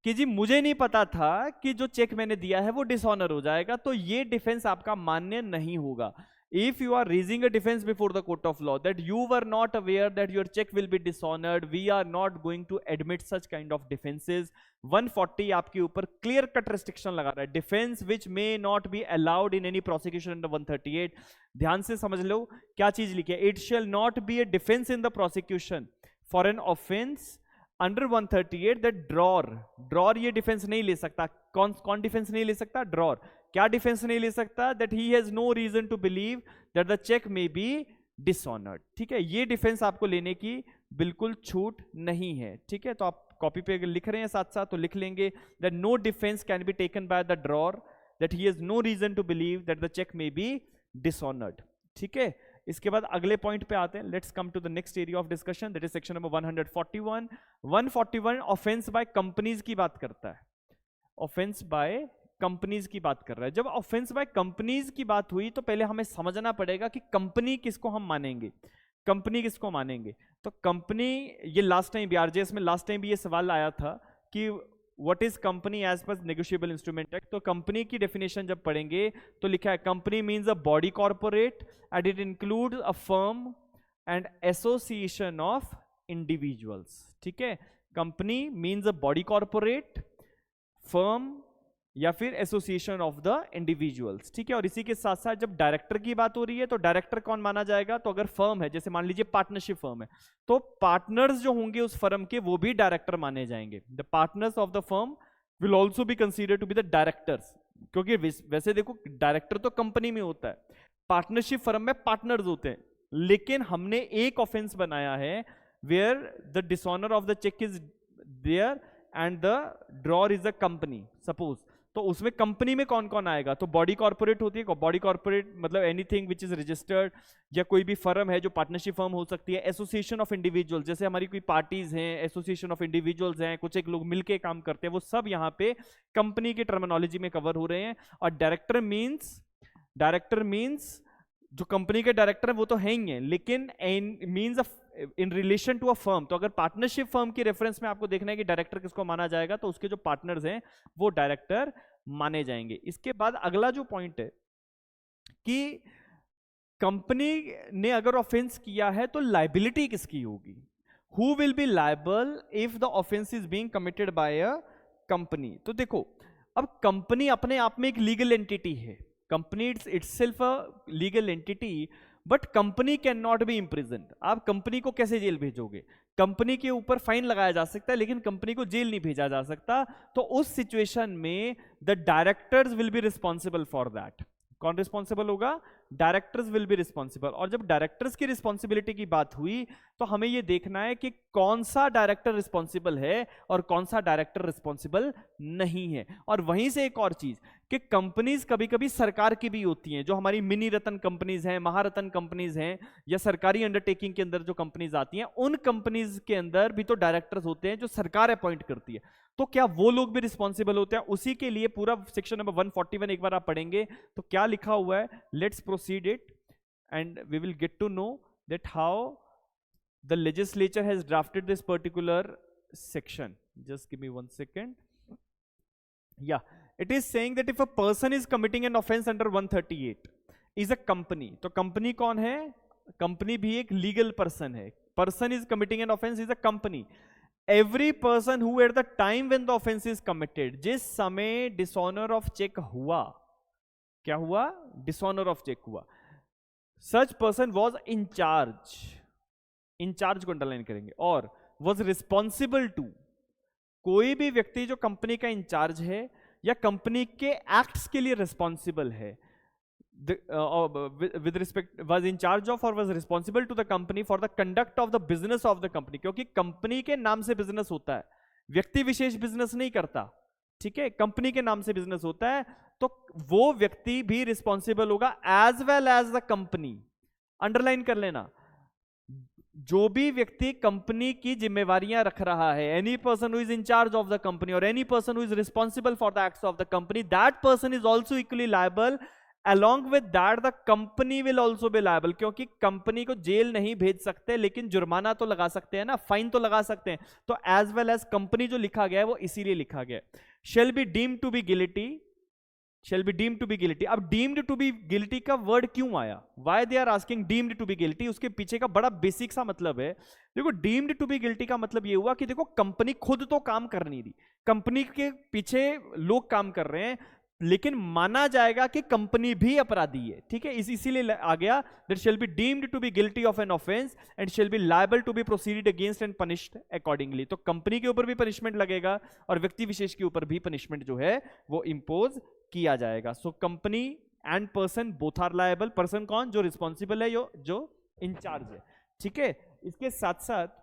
कि जी मुझे नहीं पता था कि जो चेक मैंने दिया है वो डिसऑनर हो जाएगा, तो ये डिफेंस आपका मान्य नहीं होगा। If you are raising a defense before the court of law that you were not aware that your check will be dishonored, we are not going to admit such kind of defenses। 140 आपके ऊपर clear cut restriction लगा रहा है, defense which may not be allowed in any prosecution under 138। ध्यान से समझ लो क्या चीज लिखी है, it shall not be a defense in the prosecution for an offense under 138 that drawer ये डिफेंस नहीं ले सकता। कौन डिफेंस नहीं ले सकता? ड्रॉर। क्या डिफेंस नहीं ले सकता? That he has no reason to believe that the cheque may be dishonoured. ठीक है, ये डिफेंस आपको लेने की बिल्कुल छूट नहीं है। ठीक है, तो आप कॉपी पे लिख रहे हैं साथ साथ तो लिख लेंगे that no defence can be taken by the drawer that he has no reason to believe that the cheque may be dishonoured. ठीक है, इसके बाद अगले पॉइंट पे आते हैं। Let's come to the next area of discussion that is section number 141। 141 offence by companies की बात करता है, ऑफेंस बाय कंपनीज की बात कर रहा है। जब ऑफेंस बाय कंपनीज की बात हुई तो पहले हमें समझना पड़ेगा कि कंपनी किसको हम मानेंगे, कंपनी किसको मानेंगे। तो कंपनी, ये लास्ट टाइम बीआरजेएस में लास्ट टाइम भी ये सवाल आया था कि व्हाट इज कंपनी एज पर नेगोशिएबल इंस्ट्रूमेंट एक्ट। तो कंपनी की डेफिनेशन जब पढ़ेंगे तो लिखा है company means a body corporate and it includes a firm and association of individuals. ठीक है, company means a body corporate, firm या फिर एसोसिएशन ऑफ द इंडिविजुअल्स, ठीक है। और इसी के साथ साथ जब डायरेक्टर की बात हो रही है तो डायरेक्टर कौन माना जाएगा, तो अगर फर्म है, जैसे मान लीजिए पार्टनरशिप फर्म है, तो पार्टनर्स जो होंगे उस फर्म के वो भी डायरेक्टर माने जाएंगे। The partners of the firm will also be consider to be the directors, क्योंकि वैसे देखो डायरेक्टर तो कंपनी में होता है, पार्टनरशिप फर्म में पार्टनर्स होते हैं, लेकिन हमने एक ऑफेंस बनाया है where the dishonour of the cheque is there and the drawer is a company suppose, तो उसमें कंपनी में कौन कौन आएगा, तो बॉडी कॉर्पोरेट होती है, बॉडी कॉर्पोरेट मतलब एनीथिंग विच इज रजिस्टर्ड, या कोई भी फर्म है जो पार्टनरशिप फर्म हो सकती है, एसोसिएशन ऑफ इंडिविजुअल्स, जैसे हमारी कोई पार्टीज हैं, एसोसिएशन ऑफ इंडिविजुअल्स हैं, कुछ एक लोग मिलके काम करते हैं, वो सब यहाँ पे कंपनी की टर्मिनोलॉजी में कवर हो रहे हैं। और डायरेक्टर मीन्स जो कंपनी के डायरेक्टर है वो तो है ही है, लेकिन means in relation to a firm, तो अगर पार्टनरशिप फर्म की रेफरेंस में आपको देखना है कि डायरेक्टर किसको माना जाएगा, तो उसके जो पार्टनर्स हैं वो डायरेक्टर माने जाएंगे। इसके बाद अगला जो पॉइंट है कि कंपनी ने अगर ऑफेंस किया है तो लाइबिलिटी किसकी होगी, who will be liable if the offence is being committed by a company. तो देखो अब कंपनी अपने आप में एक लीगल एंटिटी है, company itself a legal entity, but company can not B imprisoned. आप कंपनी को कैसे जेल भेजोगे, कंपनी के ऊपर फाइन लगाया जा सकता है लेकिन कंपनी को जेल नहीं भेजा जा सकता, तो उस सिचुएशन में the directors will be responsible for that. कौन रिस्पॉन्सिबल होगा, डायरेक्टर्स विल बी रिस्पॉन्सिबल। और जब डायरेक्टर्स की रिस्पॉन्सिबिलिटी की बात हुई तो हमें यह देखना है कि कौन सा डायरेक्टर रिस्पॉन्सिबल है और कौन सा डायरेक्टर रिस्पॉन्सिबल नहीं है। और वहीं से एक और चीज कि कंपनीज कभी कभी सरकार की भी होती हैं, जो हमारी मिनी रत्न कंपनीज हैं, महारत्न कंपनीज हैं, या सरकारी अंडरटेकिंग के अंदर जो कंपनीज आती हैं, उन कंपनीज के अंदर भी तो डायरेक्टर्स होते हैं जो सरकार अपॉइंट करती है, तो क्या वो लोग भी रिस्पॉन्सिबल होते हैं। उसी के लिए पूरा सेक्शन नंबर 141 एक बार आप पढ़ेंगे तो क्या लिखा हुआ है, let's proceed it and we will get to know that how the legislature has drafted this particular section. Just give me 1 second. Yeah, it is saying that if a person is committing an offense under 138 is a company, तो company कौन है, company भी एक legal person है, person is committing an offence is a company. Every person who at the time when the offence is committed, जिस समय dishonour of cheque हुआ, क्या हुआ, डिसऑनर ऑफ चेक हुआ, such person was incharge, incharge को underline करेंगे, और was responsible to, कोई भी व्यक्ति जो कंपनी का इंचार्ज है या कंपनी के एक्ट्स के लिए रिस्पॉन्सिबल है, with respect was in charge of or was responsible to the company for the conduct of the business of the company, क्योंकि कंपनी के नाम से बिजनेस होता है, व्यक्ति विशेष बिजनेस नहीं करता, ठीक है, कंपनी के नाम से बिजनेस होता है, तो वो व्यक्ति भी रिस्पॉन्सिबल होगा as well as the company. Underline कर लेना, जो भी व्यक्ति कंपनी की जिम्मेवारियां रख रहा है, any person who is in charge of the company or any person who is responsible for the acts of the company, that person is also equally liable. Along with that, the company will also be liable, क्योंकि company को jail नहीं भेज सकते लेकिन जुर्माना तो लगा सकते हैं ना, फाइन तो लगा सकते हैं, तो एज वेल एज कंपनी जो लिखा गया है वो इसीलिए लिखा गया है। shall be deemed to be guilty, shall be deemed to be guilty। अब deemed to be guilty का वर्ड क्यों आया, why they are asking deemed to be guilty, उसके पीछे का बड़ा बेसिक सा मतलब है। देखो deemed to be guilty का मतलब ये हुआ कि देखो कंपनी खुद तो काम कर नहीं रही, कंपनी के पीछे लोग काम कर रहे हैं, लेकिन माना जाएगा कि कंपनी भी अपराधी है, ठीक है, इसीलिए आ गया that shall be deemed to be guilty of an offence and shall be liable to be proceeded against and punished accordingly. तो कंपनी के ऊपर भी पनिशमेंट लगेगा और व्यक्ति विशेष के ऊपर भी पनिशमेंट जो है वो इंपोज किया जाएगा। So company and person both are liable, person कौन, जो रिस्पॉन्सिबल है, जो इंचार्ज है, ठीक है। इसके साथ साथ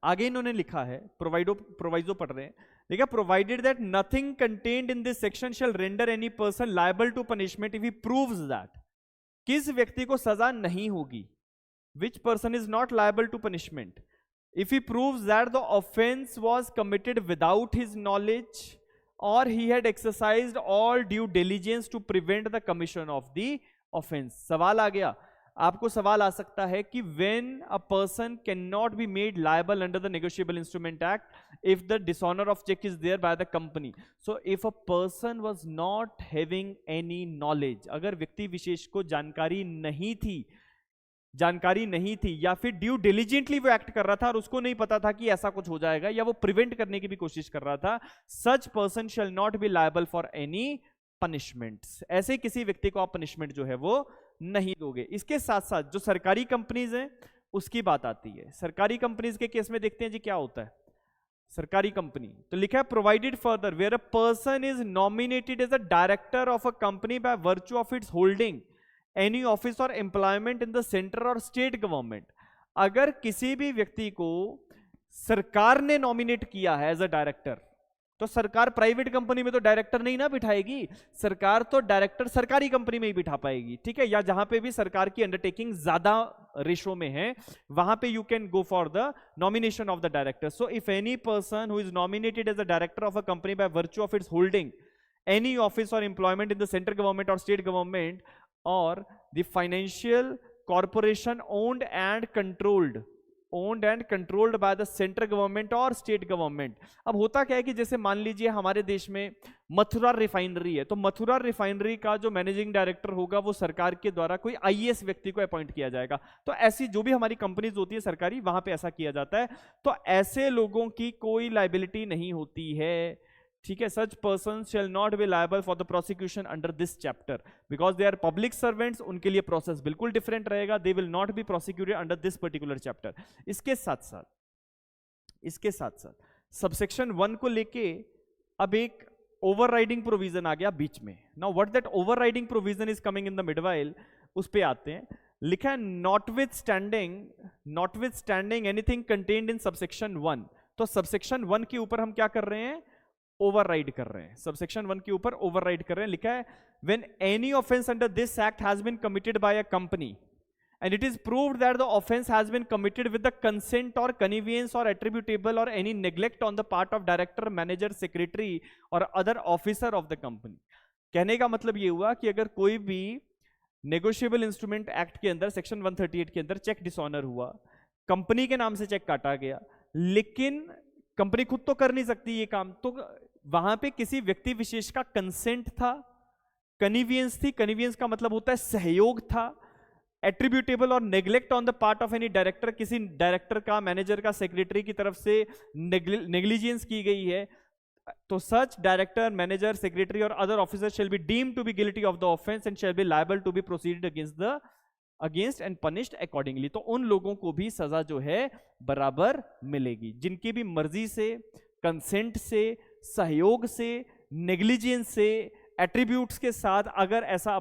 आगे इन्होंने लिखा है, प्रोवाइजो पढ़ रहे हैं, देखा, provided that nothing contained in this section shall render any person liable to punishment if he proves that, किस व्यक्ति को सजा नहीं होगी, which person is not liable to punishment if he proves that the offence was committed without his knowledge or he had exercised all due diligence to prevent the commission of the offence. सवाल आ गया, आपको सवाल आ सकता है कि when a person cannot be made liable under the negotiable instrument act if the dishonor of check is there by the company, so if a person was not having any knowledge, अगर व्यक्ति विशेष को जानकारी नहीं थी जानकारी नहीं थी, या फिर ड्यू डिलीजेंटली वो एक्ट कर रहा था और उसको नहीं पता था कि ऐसा कुछ हो जाएगा, या वो प्रिवेंट करने की भी कोशिश कर रहा था, such person shall not be liable for any punishments. ऐसे किसी व्यक्ति को आप पनिशमेंट जो है वो नहीं दोगे। इसके साथ साथ जो सरकारी कंपनीज हैं उसकी बात आती है। सरकारी कंपनीज के केस में देखते हैं जी क्या होता है। सरकारी कंपनी तो लिखा है provided further where a person is nominated as a director of a company by virtue of its holding any office और एम्प्लॉयमेंट इन द सेंटर और स्टेट गवर्नमेंट। अगर किसी भी व्यक्ति को सरकार ने नॉमिनेट किया है एज अ डायरेक्टर, तो सरकार प्राइवेट कंपनी में तो डायरेक्टर नहीं ना बिठाएगी, सरकार तो डायरेक्टर सरकारी कंपनी में ही बिठा पाएगी, ठीक है। या जहां पे भी सरकार की अंडरटेकिंग ज्यादा रेशो में है वहां पे you can go for the nomination of the director. So if any person who is nominated as a director of a company by virtue of its holding any office और employment in the central government or state government or the financial corporation owned and controlled by the central government और state government। अब होता क्या है कि जैसे मान लीजिए हमारे देश में मथुरा रिफाइनरी है, तो मथुरा रिफाइनरी का जो मैनेजिंग डायरेक्टर होगा वो सरकार के द्वारा कोई आईएएस व्यक्ति को अपॉइंट किया जाएगा। तो ऐसी जो भी हमारी कंपनीज होती है सरकारी, वहां पे ऐसा किया जाता है। तो ऐसे लोगों की कोई लाइबिलिटी नहीं होती है, ठीक है। Such person shall not be liable for the prosecution under this chapter because they are public servants. उनके लिए प्रोसेस बिल्कुल डिफरेंट रहेगा, they will not be prosecuted under this particular chapter. इसके साथ साथ सबसेक्शन 1 को लेके अब एक ओवरराइडिंग प्रोविजन आ गया बीच में। Now what that overriding provision is coming in the midwhile, उस पे आते हैं। लिखा है notwithstanding anything contained in subsection 1। तो सबसेक्शन 1 के ऊपर हम क्या कर रहे हैं, ओवरराइड कर रहे हैं। सबसेक्शन 1 के ऊपर ओवरराइड कर रहे हैं। लिखा है when any offence under this act has been committed by a company and it is proved that the offence has been committed with the consent or convenience or attributable or any neglect on the part of director, manager, secretary और other officer of the company. कहने का मतलब ये हुआ कि अगर कोई भी नेगोशिएबल इंस्ट्रूमेंट एक्ट के अंदर सेक्शन 138 के अंदर चेक डिसऑनर हुआ, कंपनी के नाम से चेक काटा गया, लेकिन कंपनी खुद तो कर नहीं सकती ये काम, तो वहां पे किसी व्यक्ति विशेष का कंसेंट था, कन्वीनियंस थी, कन्वीनियंस का मतलब होता है सहयोग था, एट्रीब्यूटेबल और neglect on the part of any director, किसी डायरेक्टर का, मैनेजर का, सेक्रेटरी की तरफ से नेग्लिजेंस की गई है, तो सच डायरेक्टर, मैनेजर, सेक्रेटरी और other officer shall be deemed to be guilty of the offence and shall be liable to be proceeded against and punished accordingly. तो उन लोगों को भी सजा जो है बराबर मिलेगी जिनकी भी मर्जी से, कंसेंट से, सहयोग से, नेग्लिजेंस से, एट्रीब्यूट्स के साथ अगर ऐसा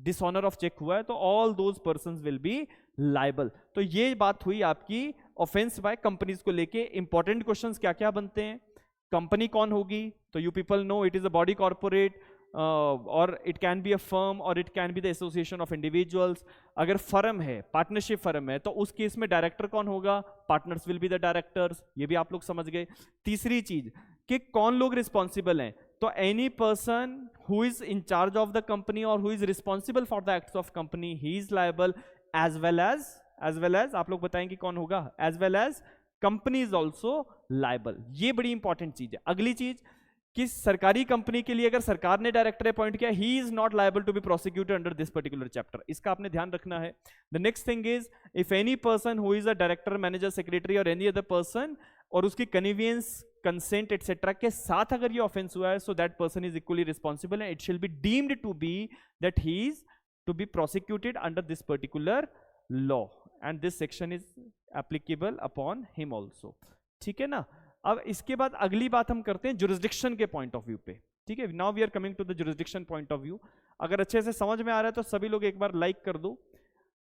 डिसऑनर ऑफ चेक हुआ है तो all those persons will be liable. तो ये बात हुई आपकी ऑफेंस बाय कंपनीज को लेके। इंपॉर्टेंट क्वेश्चंस क्या क्या बनते हैं, कंपनी कौन होगी, तो you people know it is a body corporate or it can be a firm or it can be the association of individuals. अगर फर्म है, पार्टनरशिप फर्म है, तो उस केस में डायरेक्टर कौन होगा, partners will be the directors, ये भी आप लोग समझ गए। तीसरी चीज कि कौन लोग रिस्पॉन्सिबल हैं, तो any person who is in charge of the company or who is responsible for the acts of company, he is liable as well as आप लोग बताएंगे कौन होगा, as well as company is also liable. ये बड़ी important चीज है। अगली चीज कि सरकारी कंपनी के लिए अगर सरकार ने डायरेक्टर अपॉइंट किया, he is not liable to be prosecuted under this particular chapter. इसका आपने ध्यान रखना है। The next thing is if any person who is a director, manager, secretary और एनी अदर पर्सन और उसकी कन्वीनियंस, कंसेंट एटसेट्रा के साथ अगर ये ऑफेंस हुआ है, so that person is equally responsible and it shall be deemed to be that he is to be prosecuted under this particular law and this section is applicable upon him also. ठीक है ना। अब इसके बाद अगली बात हम करते हैं जुरिस्डिक्शन के पॉइंट ऑफ व्यू पे। ठीक है, now we are coming to the jurisdiction point of view. अगर अच्छे से समझ में आ रहा है तो सभी लोग एक बार लाइक कर दो,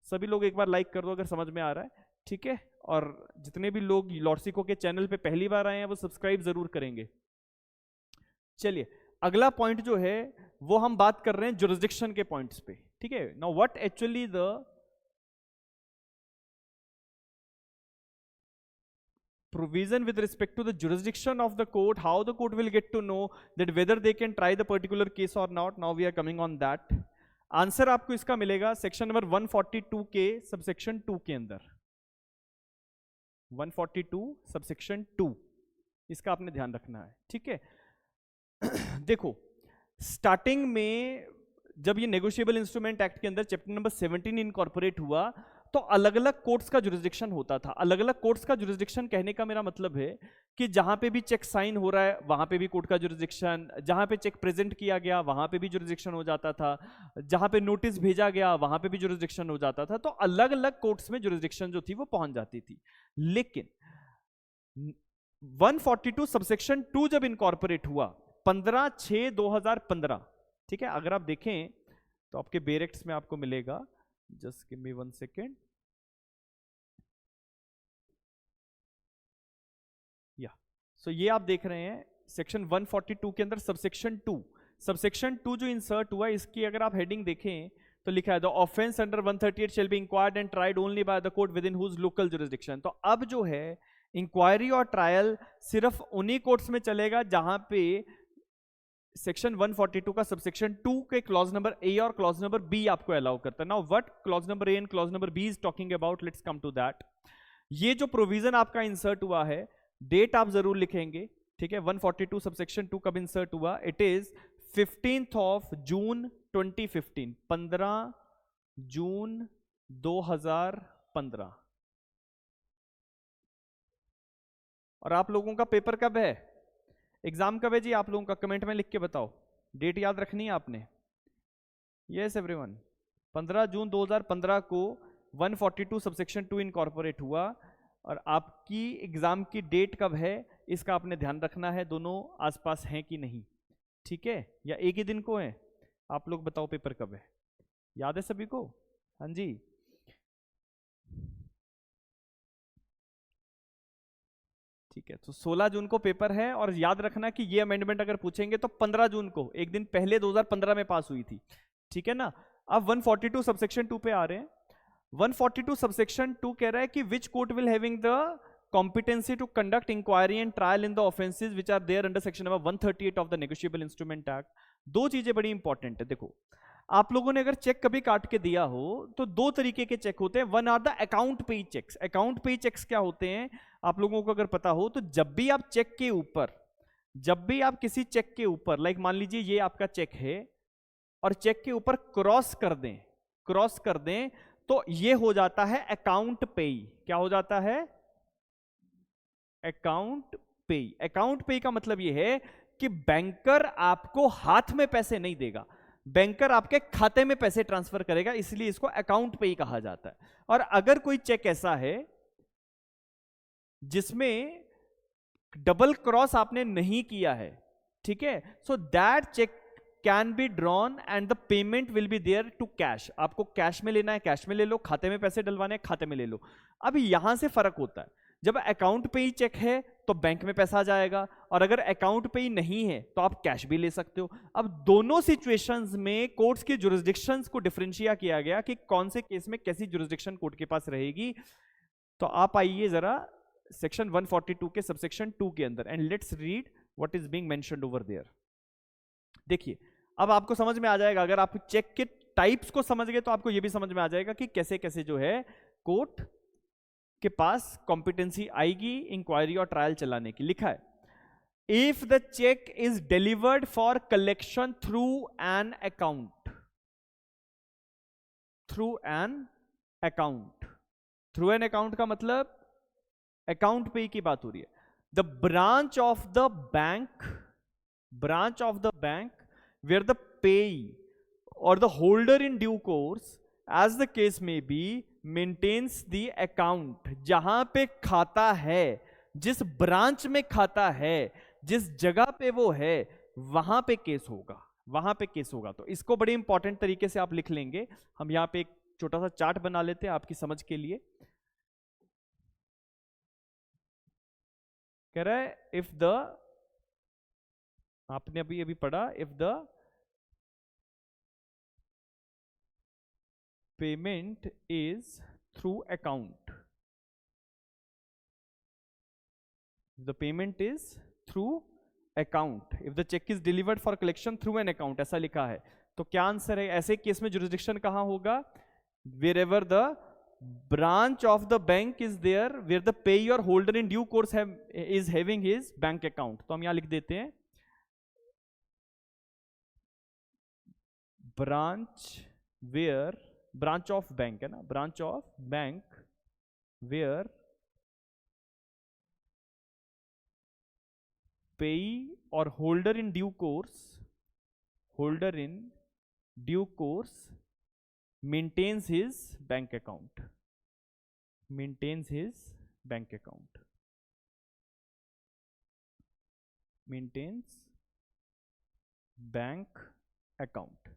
सभी लोग एक बार लाइक कर दो अगर समझ में आ रहा है। ठीक है, और जितने भी लोग लॉर्ड सिको के चैनल पे पहली बार आए हैं वो सब्सक्राइब जरूर करेंगे। चलिए अगला पॉइंट जो है वो हम बात कर रहे हैं जुरिस्डिक्शन के पॉइंट्स पे। ठीक है, now what actually the provision with respect to the jurisdiction of the court, how the court will get to know that whether they can try the particular case or not. Now we are coming on that. Answer आपको इसका मिलेगा section number 142 के subsection 2 के अंदर। 142 subsection 2, इसका आपने ध्यान रखना है। ठीक है, देखो स्टार्टिंग में जब ये नेगोशिएबल इंस्ट्रूमेंट एक्ट के अंदर चैप्टर नंबर 17 इनकॉर्पोरेट हुआ, तो अलग अलग कोर्ट्स का जुरिस्डिक्शन होता था। अलग अलग कोर्ट्स का जुरिस्डिक्शन कहने का मेरा मतलब है कि जहां पे भी चेक साइन हो रहा है वहां पे भी कोर्ट का जुरिस्डिक्शन, जहां पे चेक प्रेजेंट किया गया वहां पे भी जुरिस्डिक्शन हो जाता था, जहां पे नोटिस भेजा गया वहां पे भी जुरिस्डिक्शन हो जाता था। तो अलग अलग कोर्ट्स में जुरिस्डिक्शन जो थी वो पहुंच जाती थी। लेकिन 142 सबसेक्शन 2 जब इनकॉर्पोरेट हुआ 15/6/2015, ठीक है, अगर आप देखें तो आपके बेरेक्ट्स में आपको मिलेगा, जस्ट गिव मी 1 सेकेंड, या सो ये आप देख रहे हैं सेक्शन 142 के अंदर सबसेक्शन 2 जो इंसर्ट हुआ, इसकी अगर आप हेडिंग देखें तो लिखा है the offence under 138 shall be inquired and tried only by the court within whose local jurisdiction. तो अब जो है इंक्वायरी और ट्रायल सिर्फ उन्हीं कोर्ट्स में चलेगा जहां पे सेक्शन 142 का सबसेक्शन 2 के क्लॉज नंबर ए और क्लॉज नंबर बी आपको अलाउ करता है। Now what clause number A and clause number B is talking about, let's come to that. ये जो प्रोविजन आपका इंसर्ट हुआ है, डेट आप जरूर लिखेंगे, ठीक है। 142 सबसेक्शन 2 कब इंसर्ट हुआ? इट इज 15 जून 2015, 15 जून 2015। और आप लोगों का पेपर कब है, एग्जाम कब है जी आप लोगों का? कमेंट में लिख के बताओ, डेट याद रखनी है आपने। यस एवरीवन, 15 जून 2015 को 142 सबसेक्शन 2 इनकॉर्पोरेट हुआ, और आपकी एग्जाम की डेट कब है इसका आपने ध्यान रखना है, दोनों आसपास हैं कि नहीं, ठीक है, या एक ही दिन को है? आप लोग बताओ पेपर कब है, याद है सभी को? हाँ जी, ठीक है। तो 16 जून को पेपर है, और याद रखना कि ये अमेंडमेंट अगर पूछेंगे तो 15 जून को, एक दिन पहले 2015 में पास हुई थी, ठीक है ना। अब 142 सबसेक्शन 2 पे आ रहे हैं। 142 सबसेक्शन 2 कह रहा है कि which court will having the competency to conduct inquiry and trial in the offenses which are there under section number 138 of the negotiable instrument act। दो चीजें बड़ी इंपॉर्टेंट है। देखो, आप लोगों ने अगर चेक कभी काट के दिया हो तो दो तरीके के चेक होते हैं। वन आर द अकाउंट पे चेक्स। अकाउंट पे चेक्स क्या होते हैं आप लोगों को अगर पता हो तो जब भी आप चेक के ऊपर, जब भी आप किसी चेक के ऊपर, लाइक मान लीजिए ये आपका चेक है और चेक के ऊपर क्रॉस कर दें, क्रॉस कर दें, तो ये हो जाता है अकाउंट पेई। क्या हो जाता है? अकाउंट पेई। अकाउंट पेई का मतलब ये है कि बैंकर आपको हाथ में पैसे नहीं देगा, बैंकर आपके खाते में पैसे ट्रांसफर करेगा, इसलिए इसको अकाउंट पेई कहा जाता है। और अगर कोई चेक ऐसा है जिसमें डबल क्रॉस आपने नहीं किया है, ठीक है, so that cheque can be drawn and the payment will be there to cash. आपको कैश में लेना है कैश में ले लो, खाते में पैसे डलवाने हैं खाते में ले लो। अब यहां से फर्क होता है, जब अकाउंट पे ही चेक है तो बैंक में पैसा जाएगा, और अगर अकाउंट पे ही नहीं है तो आप कैश भी ले सकते हो। अब दोनों सिचुएशंस में कोर्ट्स की जुरिस्डिक्शंस को डिफरेंशिया किया गया कि कौन से केस में कैसी जुरिस्डिक्शन कोर्ट के पास रहेगी। तो आप आइए जरा सेक्शन 142 के सबसेक्शन 2 के अंदर, and let's read what is being mentioned over there. देखिए, अब आपको समझ में आ जाएगा, अगर आप चेक के टाइप्स को समझ गए तो आपको यह भी समझ में आ जाएगा कि कैसे कैसे जो है कोर्ट के पास कॉम्पिटेंसी आएगी इंक्वायरी और ट्रायल चलाने की। लिखा है, if the cheque is delivered for collection through an account, through an account, through an account का मतलब अकाउंट पे की बात हो रही है। The branch of the bank, branch of the bank where the payee or the holder in due course as the case may be maintains the account। जहां पे खाता है, जिस ब्रांच में खाता है, जिस जगह पे वो है, वहां पे केस होगा, वहां पे केस होगा। तो इसको बड़े इंपॉर्टेंट तरीके से आप लिख लेंगे। हम यहां पे एक छोटा सा चार्ट बना लेते हैं आपकी समझ के लिए। कह रहा है इफ द, आपने अभी अभी पढ़ा, if the payment is through account, the payment is through account, if the cheque is delivered for collection through an account, ऐसा लिखा है। तो क्या आंसर है? ऐसे केस में जुरिस्डिक्शन कहां होगा? wherever the branch of the bank is there where the payee or holder in due course is having his bank account। तो हम यहां लिख देते हैं branch where branch of bank है ना, branch of bank where payee और holder in due course maintains his bank account, maintains his bank account, maintains bank account.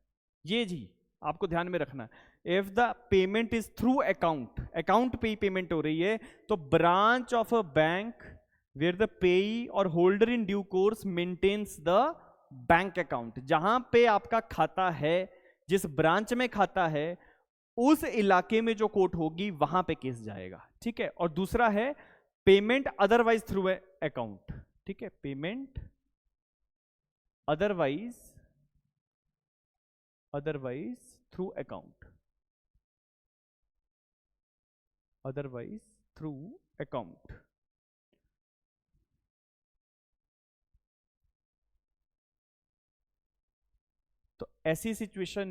ये जी आपको ध्यान में रखना है, if the payment is through account, account पे ही पेमेंट हो रही है, तो branch of a bank where the payee और holder in due course maintains the bank account. जहां पे आपका खाता है, जिस ब्रांच में खाता है, उस इलाके में जो कोर्ट होगी वहां पे केस जाएगा, ठीक है। और दूसरा है पेमेंट अदरवाइज थ्रू अकाउंट, ठीक है, payment otherwise through account, otherwise through account. तो ऐसी सिचुएशन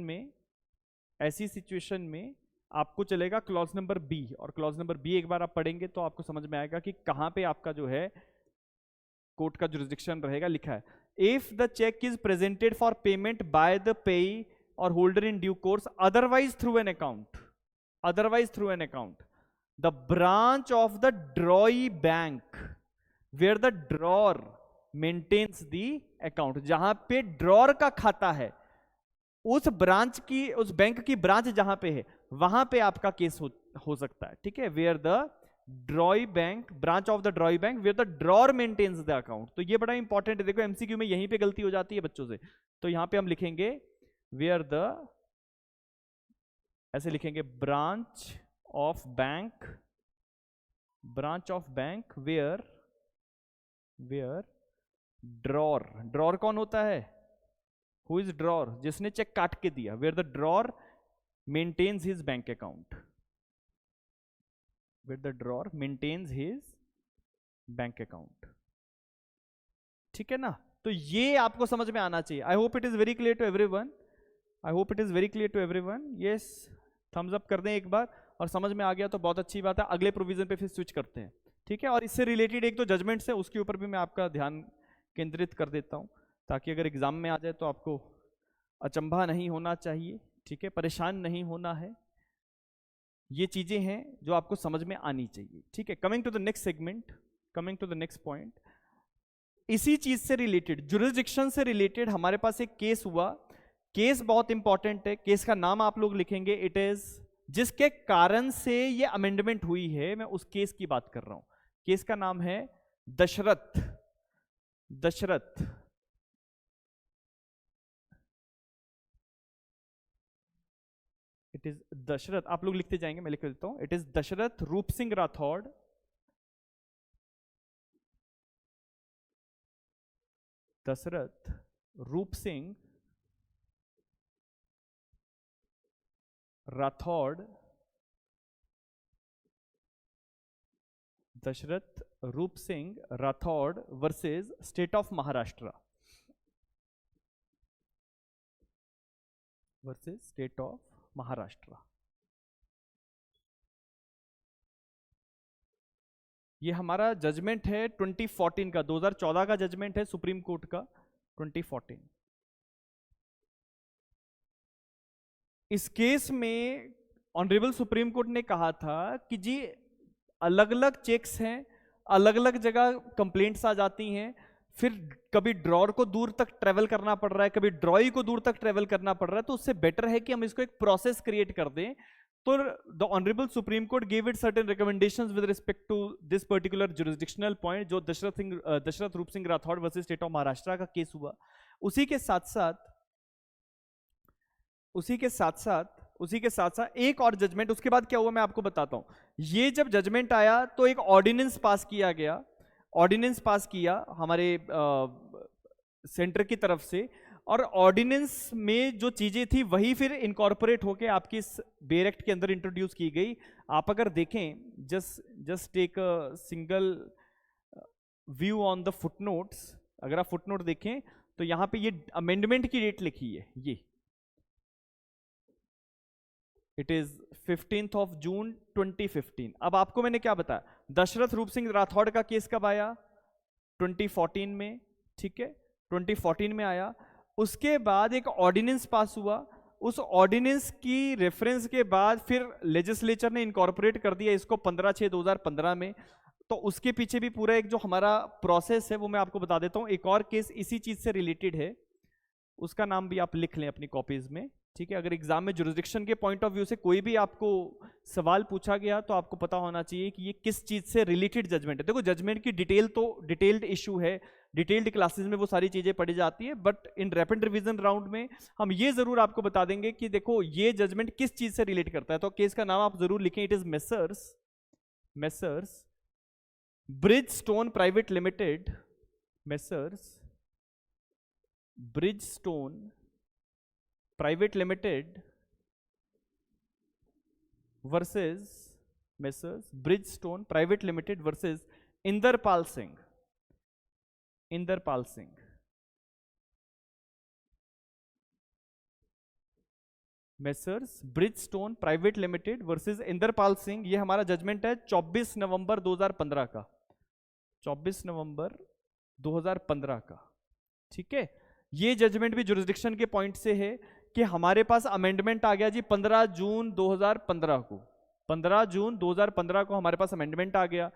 में आपको चलेगा क्लॉज नंबर बी, और क्लॉज नंबर बी एक बार आप पढ़ेंगे तो आपको समझ में आएगा कि कहां पे आपका जो है कोर्ट का जुरिस्डिक्शन रहेगा। लिखा है, if the cheque is presented for payment by the payee और holder in due course otherwise through an account, the branch of the drawee bank where the drawer maintains the account. जहां पे drawer का खाता है, उस bank की branch जहां पे है, वहां पे आपका केस हो सकता है, ठीक है। Where the drawee bank, branch of the drawee bank where the drawer maintains the account. तो ये बड़ा इंपॉर्टेंट है, देखो एमसीक्यू में यहीं पे गलती हो जाती है बच्चों से। तो यहां पे हम लिखेंगे वेयर द, ऐसे लिखेंगे branch of bank where drawer कौन होता है, हु इज ड्रॉर, जिसने चेक काट के दिया, where the drawer maintains his bank account, where the drawer maintains his bank account, ठीक है ना। तो ये आपको समझ में आना चाहिए। I hope it is very clear to everyone, yes, thumbs up कर दें एक बार, और समझ में आ गया तो बहुत अच्छी बात है। अगले प्रोविजन पे फिर स्विच करते हैं, ठीक है। और इससे रिलेटेड एक दो जजमेंट्स है, उसके ऊपर भी मैं आपका ध्यान केंद्रित कर देता हूं, ताकि अगर एग्जाम में आ जाए तो आपको अचंभा नहीं होना चाहिए, ठीक है, परेशान नहीं होना है। ये चीजें हैं जो आपको समझ में आनी चाहिए, ठीक है। Coming to the next segment, coming to the next point, इसी चीज से रिलेटेड, जुरिस्डिक्शन से रिलेटेड हमारे पास एक केस हुआ। केस बहुत इंपॉर्टेंट है, केस का नाम आप लोग लिखेंगे, इट इज, जिसके कारण से ये अमेंडमेंट हुई है, मैं उस केस की बात कर रहा हूं। केस का नाम है दशरथ, इट इज दशरथ, आप लोग लिखते जाएंगे, मैं लिख देता हूं। It is Dasharath Roop Singh Rathore, Dasharath Roop Singh Rathore, Dasharath Roop Singh Rathore versus state of Maharashtra, ये हमारा जजमेंट है 2014 का, 2014 का जजमेंट है सुप्रीम कोर्ट का, 2014। इस केस में ऑनरेबल सुप्रीम कोर्ट ने कहा था कि जी अलग अलग चेक्स हैं, अलग अलग जगह कंप्लेंट्स आ जाती हैं, फिर कभी ड्रॉर को दूर तक ट्रेवल करना पड़ रहा है, कभी ड्रॉई को दूर तक ट्रेवल करना पड़ रहा है, तो उससे बेटर है कि हम इसको एक प्रोसेस क्रिएट कर दें। तो the honourable supreme court give it certain recommendations with respect to this particular jurisdictional point, जो Dasharath Roop Singh Rathore versus state of Maharashtra का केस हुआ। उसी के साथ साथ एक और जजमेंट, उसके बाद क्या हुआ मैं आपको बताता हूं। ये जब जजमेंट आया तो एक ऑर्डिनेंस पास किया हमारे सेंटर की तरफ से, और ऑर्डिनेंस में जो चीजें थी वही फिर इनकॉर्पोरेट होके आपकी इस बेयर एक्ट के अंदर इंट्रोड्यूस की गई। आप अगर देखें, just take a single view on the footnotes, अगर आप फुटनोट देखें तो यहां पे ये अमेंडमेंट की डेट लिखी है, ये it is 15th of June 2015। अब आपको मैंने क्या बताया, दशरथ रूप सिंह राठौड़ का केस कब आया, 2014 में, ठीक है, 2014 में आया। उसके बाद एक ऑर्डिनेंस पास हुआ, उस ऑर्डिनेंस की रेफरेंस के बाद फिर लेजिस्लेचर ने इनकॉर्पोरेट कर दिया इसको 15/6/2015 में। तो उसके पीछे भी पूरा एक जो हमारा प्रोसेस है वो मैं आपको बता देता हूं। एक और केस इसी चीज से रिलेटेड है, उसका नाम भी आप लिख लें अपनी कॉपीज में, ठीक है। अगर एग्जाम में जुरिस्डिक्शन के पॉइंट ऑफ व्यू से कोई भी आपको सवाल पूछा गया तो आपको पता होना चाहिए कि ये किस चीज से रिलेटेड जजमेंट है। देखो जजमेंट की डिटेल तो डिटेल्ड इशू है, डिटेल्ड क्लासेस में वो सारी चीजें पढ़ी जाती है, but in rapid revision round में हम ये जरूर आपको बता देंगे कि देखो ये जजमेंट किस चीज से रिलेट करता है। तो केस का नाम आप जरूर लिखें, it is messrs Bridgestone private limited, messrs Bridgestone private limited versus messrs Bridgestone private limited versus Inderpal Singh, messrs Bridgestone private limited versus Inderpal Singh. ये हमारा जजमेंट है 24 नवंबर 2015 का, 24 नवंबर 2015 का, ठीक है। ये जजमेंट भी जुरिस्डिक्शन के पॉइंट से है कि हमारे पास अमेंडमेंट आ गया जी 15 जून 2015 को, 15 जून 2015 को हमारे पास अमेंडमेंट आ गया।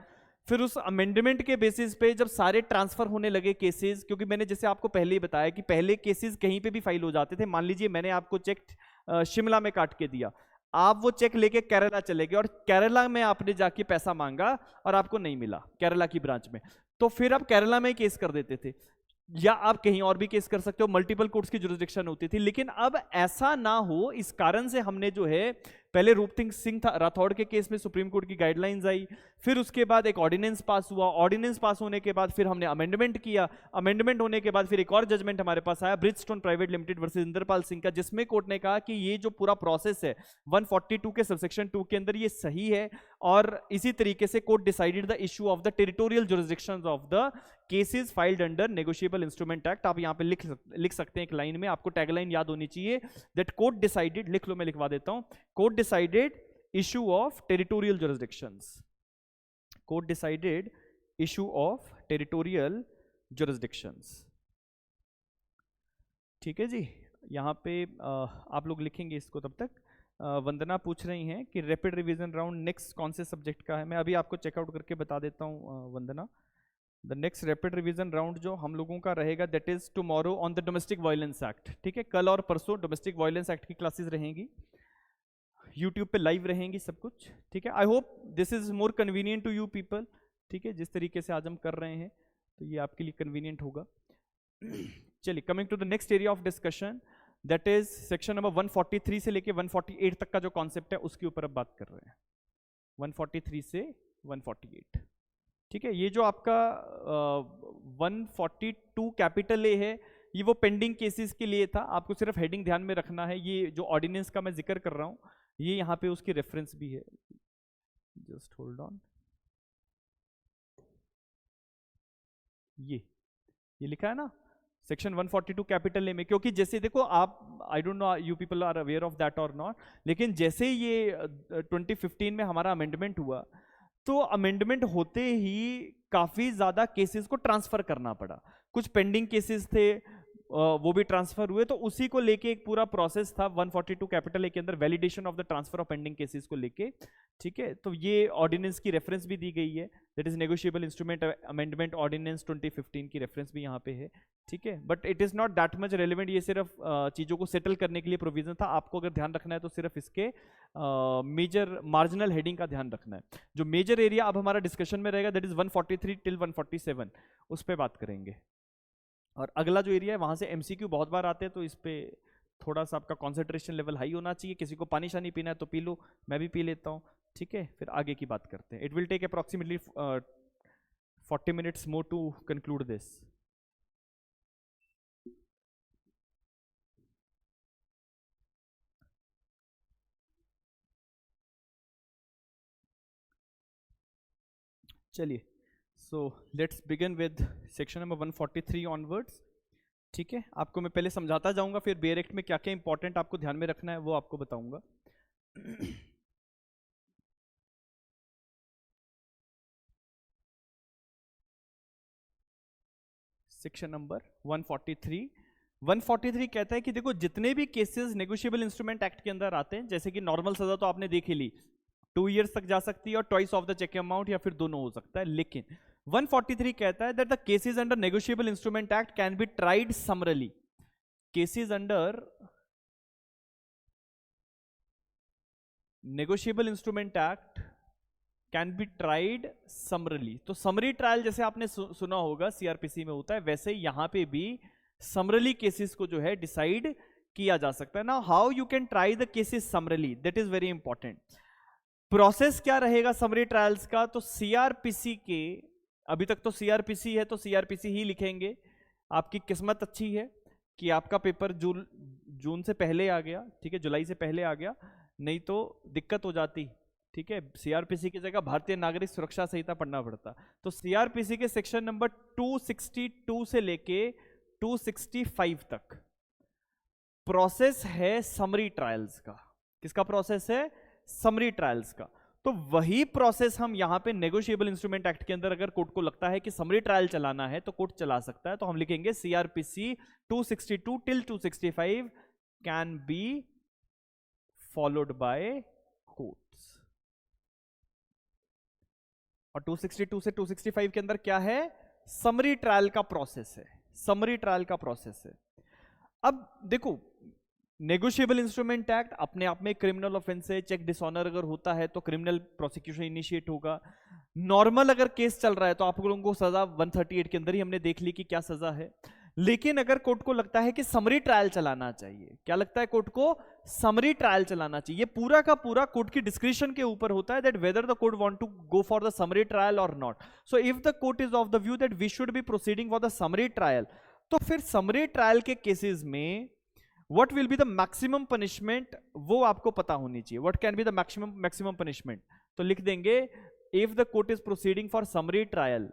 फिर उस अमेंडमेंट के बेसिस पे जब सारे ट्रांसफर होने लगे केसेस, क्योंकि मैंने जैसे आपको पहले ही बताया कि पहले केसेस कहीं पे भी फाइल हो जाते थे। मान लीजिए मैंने आपको चेक शिमला में काट के दिया, आप वो चेक लेके केरला चले गए और केरला में आपने जाके पैसा मांगा और आपको नहीं मिला केरला की ब्रांच में, तो फिर आप केरला में ही केस कर देते थे, या आप कहीं और भी केस कर सकते हो, मल्टीपल कोर्ट्स की जुरिस्डिक्शन होती थी। लेकिन अब ऐसा ना हो, इस कारण से हमने जो है पहले रूप सिंह राठौड़ के केस में सुप्रीम कोर्ट की गाइडलाइंस आई, फिर उसके बाद एक ऑर्डिनेंस पास हुआ, ऑर्डिनेंस पास होने के बाद फिर हमने अमेंडमेंट किया, अमेंडमेंट होने के बाद फिर एक और जजमेंट हमारे पास आया Bridgestone private limited versus Inderpal Singh का, जिसमें कोर्ट ने कहा कि ये जो पूरा प्रोसेस है 142 के सबसेक्शन 2 के अंदर ये सही है। और इसी तरीके से court decided the issue of the territorial jurisdictions of the cases filed under negotiable instrument act. आप यहां पे लिख सकते हैं एक लाइन में, आपको टैगलाइन याद होनी चाहिए, दैट कोर्ट डिसाइडेड, लिख लो मैं लिखवा देता हूं, court decided issue of territorial jurisdictions, court decided issue of territorial jurisdictions, ठीक है जी। यहाँ पे आप लोग लिखेंगे इसको तब तक। वंदना पूछ रही हैं कि रैपिड रिवीजन राउंड नेक्स्ट कौन से सब्जेक्ट का है, मैं अभी आपको चेकआउट करके बता देता हूँ Vandana. The next rapid revision round जो हम लोगों का रहेगा that is tomorrow on the domestic violence act, ठीक है। कल और परसों डोमेस्टिक वायलेंस एक्ट की क्लासेस रहेंगी, यूट्यूब पे लाइव रहेंगी सब कुछ, ठीक है। I hope this is more convenient to you people, ठीक है। जिस तरीके से आज हम कर रहे हैं तो ये आपके लिए कन्वीनियंट होगा। चलिए, coming to the next area of discussion that is section number 143 से लेके 148 तक का जो कॉन्सेप्ट है उसके ऊपर अब बात कर रहे हैं, 143 से 148, ठीक है। ये जो आपका 142 कैपिटल ए है, ये वो पेंडिंग केसेस के लिए था, आपको सिर्फ हेडिंग ध्यान में रखना है। ये जो ऑर्डिनेंस का मैं जिक्र कर रहा हूं, ये यहाँ पे उसकी रेफरेंस भी है, जस्ट होल्ड ऑन, ये लिखा है ना सेक्शन 142 कैपिटल ए में, क्योंकि जैसे देखो आप, I don't know you people are aware of that और नॉट, लेकिन जैसे ये 2015 में हमारा अमेंडमेंट हुआ, तो अमेंडमेंट होते ही काफी ज्यादा केसेस को ट्रांसफर करना पड़ा, कुछ पेंडिंग केसेस थे वो भी ट्रांसफर हुए, तो उसी को लेके एक पूरा प्रोसेस था 142 कैपिटल ए के अंदर, validation of the transfer of pending cases को लेके, ठीक है। तो ये ऑर्डिनेंस की रेफरेंस भी दी गई है, that is negotiable instrument amendment ordinance 2015 की रेफरेंस भी यहाँ पे है, ठीक है। But it is not that much relevant, ये सिर्फ चीजों को सेटल करने के लिए प्रोविजन था। आपको अगर ध्यान रखना है तो सिर्फ इसके मेजर मार्जिनल हेडिंग का ध्यान रखना है। जो मेजर एरिया अब हमारा डिस्कशन में रहेगा दैट इज 143 टिल 147, उस पर बात करेंगे। और अगला जो एरिया है वहां से एमसीक्यू बहुत बार आते हैं, तो इस पे थोड़ा सा आपका कॉन्सेंट्रेशन लेवल हाई होना चाहिए। किसी को पानी शानी पीना है तो पी लो, मैं भी पी लेता हूँ, ठीक है। फिर आगे की बात करते हैं। It will take approximately 40 minutes more to conclude this. चलिए, so let's begin with section number 143 onwards, ठीक है। आपको मैं पहले समझाता जाऊंगा, फिर बेयर एक्ट में क्या क्या इंपॉर्टेंट आपको ध्यान में रखना है वो आपको बताऊंगा। सेक्शन नंबर 143 कहता है कि देखो जितने भी केसेस नेगोशिएबल इंस्ट्रूमेंट एक्ट के अंदर आते हैं, जैसे कि नॉर्मल सजा तो आपने देख ही ली, 2 years तक जा सकती है और twice of the cheque amount, या फिर दोनों हो सकता है। लेकिन 143 कहता है that the cases under negotiable instrument act can be tried summarily. Cases under negotiable instrument act can be tried summarily. तो समरी ट्रायल जैसे आपने सुना होगा सीआरपीसी में होता है, वैसे यहां पे भी समरली केसेस को जो है डिसाइड किया जा सकता है। Now how you can try the cases समरली, that is very important. Process क्या रहेगा समरी ट्रायल्स का? तो सीआरपीसी के, अभी तक तो सीआरपीसी है तो सीआरपीसी ही लिखेंगे। आपकी किस्मत अच्छी है कि आपका पेपर जून से पहले आ गया, ठीक है, जुलाई से पहले आ गया, नहीं तो दिक्कत हो जाती, ठीक है। सीआरपीसी की जगह भारतीय नागरिक सुरक्षा संहिता पढ़ना पड़ता। तो सीआरपीसी के सेक्शन नंबर 262 से लेके 265 तक प्रोसेस है समरी ट्रायल्स का। किसका प्रोसेस है? समरी ट्रायल्स का। तो वही प्रोसेस हम यहां पे नेगोशिएबल इंस्ट्रूमेंट एक्ट के अंदर अगर कोर्ट को लगता है कि समरी ट्रायल चलाना है तो कोर्ट चला सकता है। तो हम लिखेंगे CrPC 262 till 265 can be followed by courts. और 262 से 265 के अंदर क्या है? समरी ट्रायल का प्रोसेस है, समरी ट्रायल का प्रोसेस है। अब देखो, नेगोशिएबल इंस्ट्रूमेंट एक्ट अपने आप में क्रिमिनल ऑफेंस है। चेक डिसऑनर अगर होता है तो क्रिमिनल प्रोसिक्यूशन इनिशिएट होगा। नॉर्मल अगर केस चल रहा है तो आप लोगों को सजा 138 के अंदर ही हमने देख ली कि क्या सजा है। लेकिन अगर कोर्ट को लगता है कि समरी ट्रायल चलाना चाहिए, क्या लगता है कोर्ट को? समरी ट्रायल चलाना चाहिए। पूरा का पूरा कोर्ट की डिस्क्रिप्शन के ऊपर होता है that whether the court want to go for the summary trial or not. So if the court is of the view that we should be proceeding for the summary trial, तो फिर summary trial के cases में what will be the maximum punishment, वो आपको पता होनी चाहिए। What can be the maximum punishment? तो लिख देंगे if the court is proceeding for summary trial,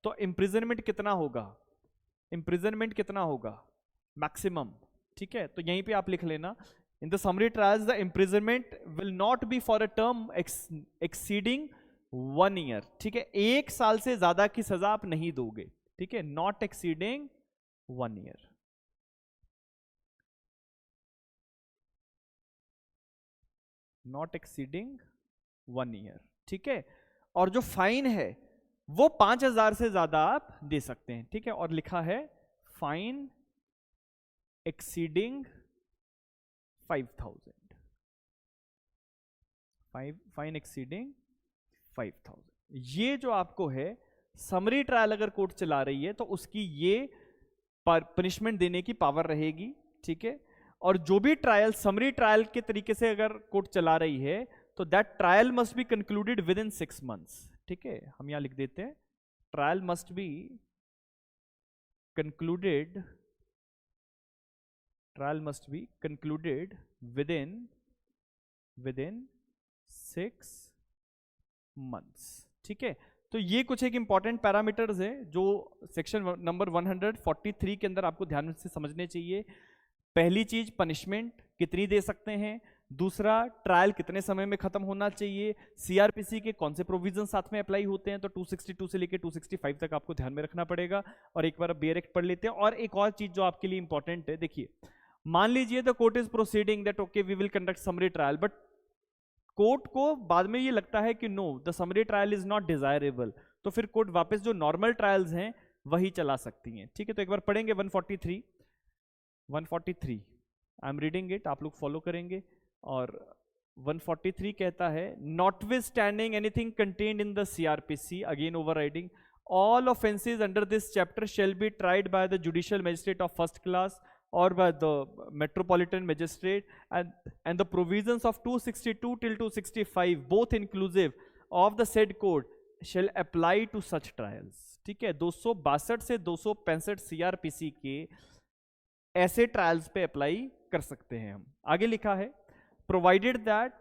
तो इंप्रिजनमेंट कितना होगा? इंप्रिजनमेंट कितना होगा? मैक्सिमम, ठीक है। तो यहीं पे आप लिख लेना, इन the summary trials the imprisonment will not B for a term exceeding 1 year, ठीक है। 1 साल से ज्यादा की सजा आप नहीं दोगे, ठीक है, not exceeding 1 year। Not exceeding 1 year, ठीक है। और जो फाइन है वो 5,000 से ज्यादा आप दे सकते हैं, ठीक है। और लिखा है फाइन एक्सीडिंग 5,000, फाइन एक्सीडिंग 5,000। ये जो आपको है समरी ट्रायल अगर कोर्ट चला रही है तो उसकी ये पनिशमेंट देने की पावर रहेगी, ठीक है। और जो भी ट्रायल समरी ट्रायल के तरीके से अगर कोर्ट चला रही है तो that trial must be concluded with in 6 months, ठीक है। हम यहां लिख देते हैं trial must be concluded, trial must be concluded with in 6 months, ठीक है। तो ये कुछ एक इंपॉर्टेंट पैरामीटर्स है जो सेक्शन नंबर 143 के अंदर आपको ध्यान से समझने चाहिए। पहली चीज पनिशमेंट कितनी दे सकते हैं, दूसरा ट्रायल कितने समय में खत्म होना चाहिए, सीआरपीसी के कौन से प्रोविजन साथ में अप्लाई होते हैं। तो 262 से लेकर 265 तक आपको ध्यान में रखना पड़ेगा। और एक बार बेयर एक्ट पढ़ लेते हैं। और एक और चीज जो आपके लिए इंपॉर्टेंट है, देखिए मान लीजिए the court is proceeding that okay we will conduct summary trial, but court को बाद में ये लगता है कि no the summary trial is not desirable, तो फिर कोर्ट वापस जो नॉर्मल ट्रायल्स हैं वही चला सकती हैं, ठीक है। तो एक बार पढ़ेंगे 143 आई एम रीडिंग इट, आप लोग फॉलो करेंगे। और 143 कहता है notwithstanding anything contained in the CrPC, again overriding, all offenses under this chapter shall be tried by the judicial magistrate of first class or by the metropolitan magistrate, and the provisions of 262 till 265 both inclusive of the said code shall apply to such trials, ठीक है। 262 से 265 CrPC के ऐसे trials पे apply कर सकते हैं हम। आगे लिखा है provided that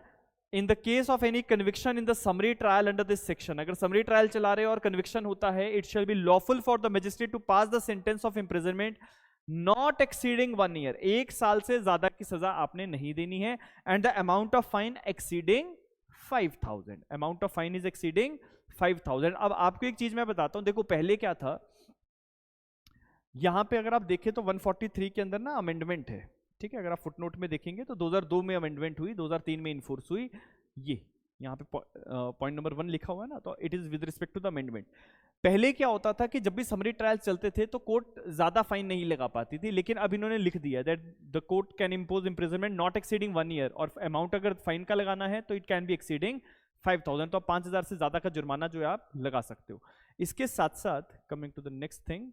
in the case of any conviction in the summary trial under this section, अगर समरी ट्रायल चला रहे और कन्विक्शन होता है, it shall be lawful for the magistrate to pass the sentence of imprisonment not exceeding 1 year, 1 साल से ज्यादा की सजा आपने नहीं देनी है। And the amount of fine exceeding 5000, amount of fine is exceeding 5000। अब आपको एक चीज मैं बताता हूं, देखो पहले क्या था, यहां पे अगर आप देखें तो 143 के अंदर ना अमेंडमेंट है, ठीक है, अगर आप फुटनोट में देखेंगे तो 2002 में अमेंडमेंट हुई, 2003 में इन्फोर्स हुई, ये यहाँ पे पॉइंट नंबर 1 लिखा हुआ है ना, तो it is with respect to the amendment. पहले क्या होता था कि जब भी समरी ट्रायल चलते थे तो कोर्ट ज्यादा फाइन नहीं लगा पाती थी, लेकिन अब इन्होंने लिख दिया that the court can impose imprisonment not exceeding 1 year, और अमाउंट अगर फाइन का लगाना है तो इट कैन बी एक्सीडिंग 5000, तो आप 5000 से ज्यादा का जुर्माना जो है आप लगा सकते हो। इसके साथ साथ coming to the next thing,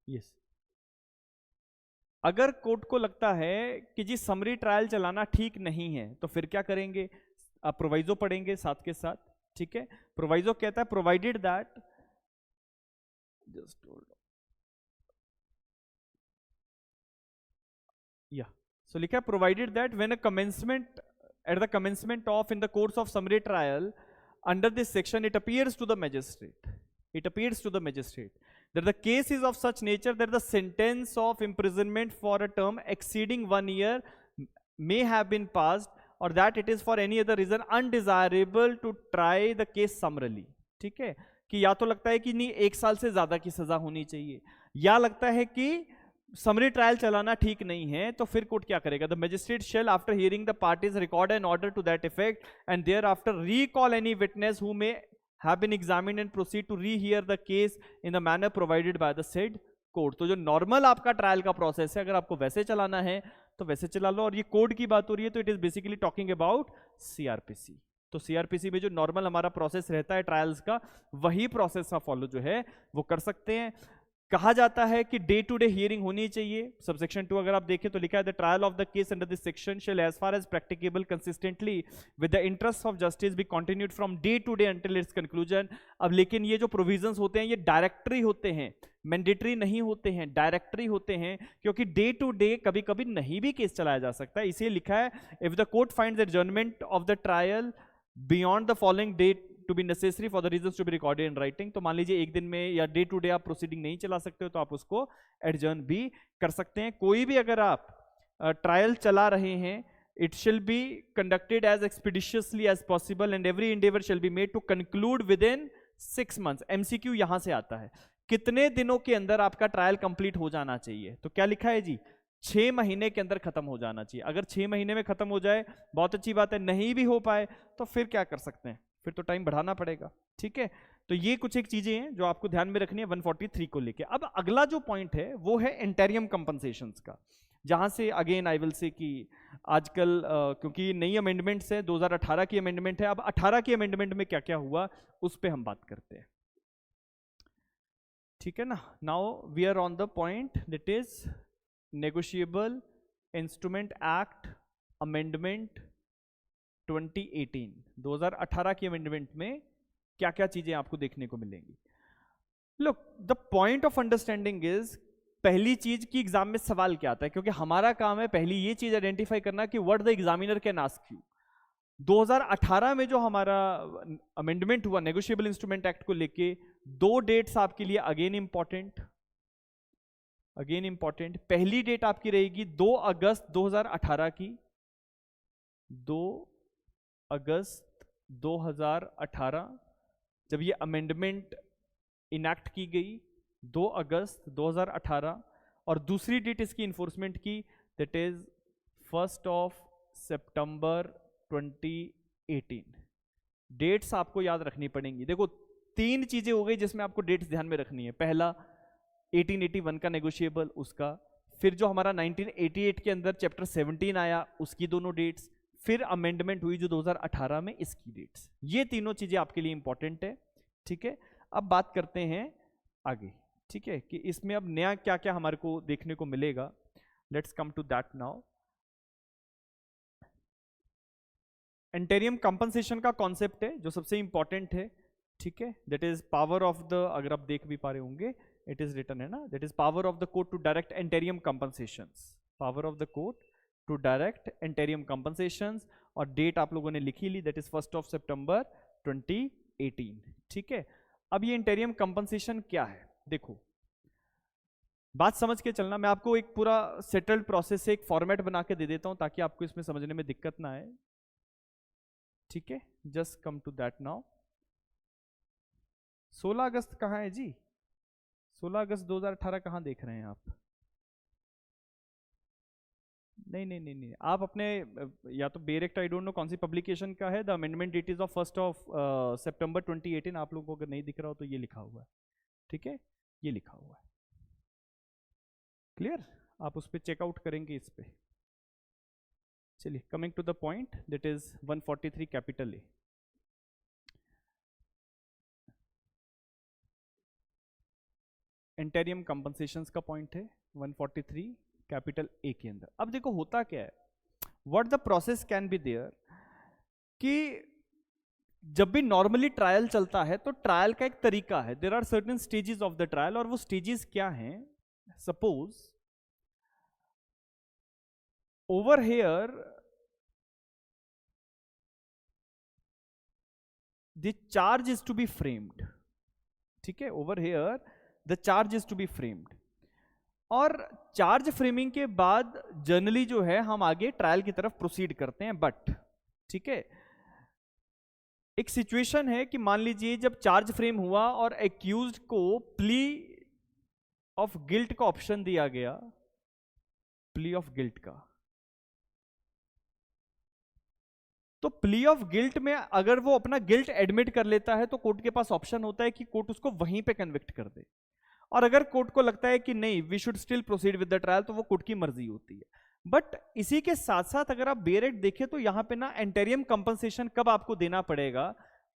yes, अगर कोर्ट को लगता है कि जी समरी ट्रायल चलाना ठीक नहीं है तो फिर क्या करेंगे, आप प्रोवाइजो पढ़ेंगे साथ के साथ, ठीक है। प्रोवाइजो कहता है प्रोवाइडेड दैट, जस्ट या सो लिखा है provided that when a commencement at the commencement of in the course of summary trial under this section it appears to the magistrate, it appears to the magistrate that the case is of such nature that the sentence of imprisonment for a term exceeding 1 year may have been passed, or that it is for any other reason undesirable to try the case summarily, ठीक है, कि या तो लगता है कि नहीं 1 साल से ज्यादा की सजा होनी चाहिए, या लगता है कि समरी ट्रायल चलाना ठीक नहीं है, तो फिर कोर्ट क्या करेगा, the magistrate shall after hearing the parties record an order to that effect and thereafter recall any witness who may have been examined and proceed to rehear the case in the manner provided by the said court. तो जो normal आपका trial का process है, अगर आपको वैसे चलाना है तो वैसे चला लो, और ये कोड की बात हो रही है तो it is basically talking about CrPC. तो सीआरपीसी में जो नॉर्मल हमारा प्रोसेस रहता है ट्रायल्स का, वही प्रोसेस का फॉलो जो है वो कर सकते हैं। कहा जाता है कि डे टू डे हियरिंग होनी चाहिए। सबसेक्शन 2 अगर आप देखें तो लिखा है the trial of the case under this section shall as far as practicable consistently with the interest of justice be continued from day to day until its conclusion. अब लेकिन ये जो प्रोविजंस होते हैं ये डायरेक्टरी होते हैं, मैंडेटरी नहीं होते हैं, डायरेक्टरी होते हैं, क्योंकि डे टू डे कभी कभी नहीं भी केस चलाया जा सकता है। इसीलिए लिखा है if the court finds adjournment of the trial beyond the following date to be necessary for the reasons to be recorded in writing. तो मान लीजिए एक दिन में या डे टू डे आप प्रोसीडिंग नहीं चला सकते हो तो आप उसको एडजर्न भी कर सकते हैं। कोई भी अगर आप ट्रायल चला रहे हैं, it shall be conducted as expeditiously as possible and every endeavour shall be made to conclude within 6 months। MCQ यहां से आता है, कितने दिनों के अंदर आपका ट्रायल कंप्लीट हो जाना चाहिए, तो क्या लिखा है जी 6 महीने के अंदर खत्म हो जाना चाहिए। अगर 6 महीने में खत्म हो जाए बहुत अच्छी बात है, नहीं भी हो पाए तो फिर क्या कर सकते हैं, फिर तो टाइम बढ़ाना पड़ेगा, ठीक है। तो ये कुछ एक चीजें हैं जो आपको ध्यान में रखनी है 143 को लेके। अब अगला जो पॉइंट है वो है इंटेरियम कंपनसेशंस का, जहां से अगेन आई विल से कि आजकल क्योंकि नई अमेंडमेंट्स है, 2018 की अमेंडमेंट है, अब 18 की अमेंडमेंट में क्या क्या हुआ उस पर हम बात करते हैं, ठीक है ना। Now we are on the point that is negotiable instrument act amendment 2018। 2018 की अमेंडमेंट में क्या क्या चीजें आपको देखने को मिलेंगी। Look the point of understanding is, पहली चीज की एग्जाम में सवाल क्या आता है, क्योंकि हमारा काम है पहली ये चीज आइडेंटिफाई करना कि what the examiner can ask you. 2018 में जो हमारा अमेंडमेंट हुआ नेगोशिएबल इंस्ट्रूमेंट एक्ट को लेके, 2 डेट्स आपके लिए अगेन इंपॉर्टेंट, पहली डेट आपकी रहेगी 2 अगस्त 2018 की, 2 अगस्त 2018 जब ये अमेंडमेंट इनैक्ट की गई, 2 अगस्त 2018। और दूसरी डेट इसकी इन्फोर्समेंट की दैट इज 1 सितंबर 2018। डेट्स आपको याद रखनी पड़ेंगी। देखो 3 चीजें हो गई जिसमें आपको डेट्स ध्यान में रखनी है। पहला 1881 का नेगोशिएबल उसका, फिर जो हमारा 1988 के अंदर चैप्टर 17 आया उसकी दोनों डेट्स, फिर अमेंडमेंट हुई जो 2018 में इसकी डेट्स। ये तीनों चीजें आपके लिए इंपॉर्टेंट है, ठीक है। अब बात करते हैं आगे, ठीक है, कि इसमें अब नया क्या क्या हमारे को देखने को मिलेगा। Let's come to that now. Interim compensation का कॉन्सेप्ट है जो सबसे इंपॉर्टेंट है, ठीक है। That is power of the, अगर आप देख भी पा रहे होंगे इट इज रिटन है ना, that is power of the court to direct interim compensations, power of the court to direct interim compensations. और डेट आप लोगों ने लिखी ली दैट इज 1 सितंबर 2018। ठीक है, अब ये इंटेरियम कंपनसेशन क्या है, देखो बात समझ के चलना। मैं आपको एक पूरा सेटल्ड प्रोसेस से एक फॉर्मेट बना के दे देता हूं ताकि आपको इसमें समझने में दिक्कत ना आए। ठीक है, just come to that now. 16 अगस्त कहाँ है जी? 16 अगस्त 2018 कहाँ देख रहे हैं आप? नहीं नहीं नहीं नहीं, आप अपने या तो बेरेक्ट, आई डोंट नो कौन सी पब्लिकेशन का है, the amendment date is of 1 September 2018। आप लोगों को अगर नहीं दिख रहा हो तो ये लिखा हुआ है। ठीक है, ये लिखा हुआ है, क्लियर? आप उस पर चेकआउट करेंगे इस पे। चलिए, coming to the point, that is 143 capital A. Interim compensations का पॉइंट है 143 कैपिटल ए के अंदर। अब देखो होता क्या है, what the process can be there, कि जब भी नॉर्मली ट्रायल चलता है तो ट्रायल का एक तरीका है, there are certain stages of the trial, और वो स्टेजेस क्या हैं? Suppose over here the charge is to be framed। ठीक है, over here the charge is to be framed, और चार्ज फ्रेमिंग के बाद जनरली जो है हम आगे ट्रायल की तरफ प्रोसीड करते हैं। बट ठीक है, एक सिचुएशन है कि मान लीजिए जब चार्ज फ्रेम हुआ और एक्यूज्ड को प्ली ऑफ गिल्ट का ऑप्शन दिया गया, प्ली ऑफ गिल्ट का, तो प्ली ऑफ गिल्ट में अगर वो अपना गिल्ट एडमिट कर लेता है तो कोर्ट के पास ऑप्शन होता है कि कोर्ट उसको वहीं पे कन्विक्ट कर दे, और अगर कोर्ट को लगता है कि नहीं we should still proceed with the trial तो वो कोर्ट की मर्जी होती है। बट इसी के साथ साथ अगर आप बेरेट देखें तो यहां पे ना इंटेरियम कंपनसेशन कब आपको देना पड़ेगा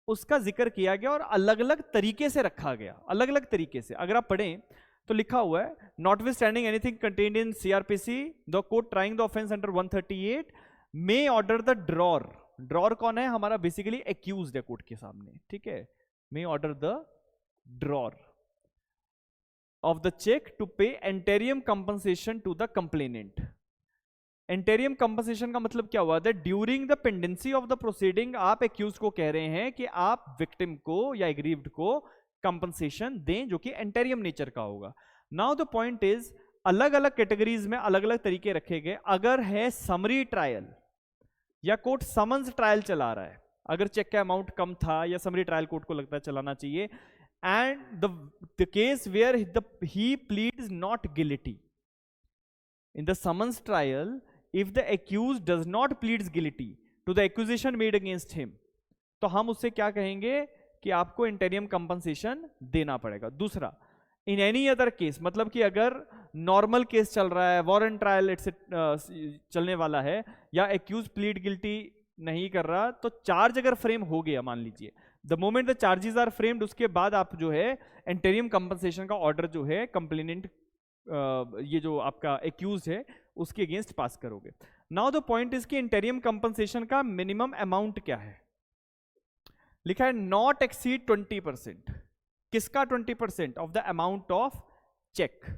उसका जिक्र किया गया और अलग अलग तरीके से रखा गया, अलग अलग तरीके से। अगर आप पढ़ें तो लिखा हुआ है, notwithstanding anything contained in CrPC the court trying the offence under 138 may order the drawer. Drawer कौन है? हमारा बेसिकली एक्यूज्ड है कोर्ट के सामने। ठीक है, may order the drawer of the cheque to pay interim compensation to the complainant. Interim compensation का मतलब क्या हुआ? That during the pendency of the proceeding आप एक्यूज को कह रहे हैं कि आप विक्टिम को या एग्रीव्ड को कंपनसेशन दें जो कि इंटेरियम नेचर का होगा। नाउ द पॉइंट इज, अलग अलग कैटेगरीज में अलग अलग तरीके रखे गए। अगर है समरी ट्रायल या कोर्ट समन्स ट्रायल चला रहा है, अगर चेक का अमाउंट कम था या समरी ट्रायल कोर्ट को लगता है चलाना चाहिए, and the case where he pleads not guilty in the summons trial, if the accused does not pleads guilty to the accusation made against him, तो हम उससे क्या कहेंगे कि आपको इंटेरियम कंपनसेशन देना पड़ेगा। दूसरा, इन एनी अदर केस, मतलब कि अगर नॉर्मल केस चल रहा है, वारंट ट्रायल चलने वाला है, या एक्यूज प्लीड गिल्टी नहीं कर रहा, तो चार्ज अगर फ्रेम हो गया, मान लीजिए the moment the charges are framed, उसके बाद आप जो है इंटेरियम कंपनसेशन का ऑर्डर जो है कंप्लेनेंट ये जो आपका एक्यूज है उसके अगेंस्ट पास करोगे। नाउ द पॉइंट इज कि इंटेरियम कंपनसेशन का मिनिमम अमाउंट क्या है? लिखा है नॉट एक्सीड 20%। किसका 20%? Of the amount of cheque.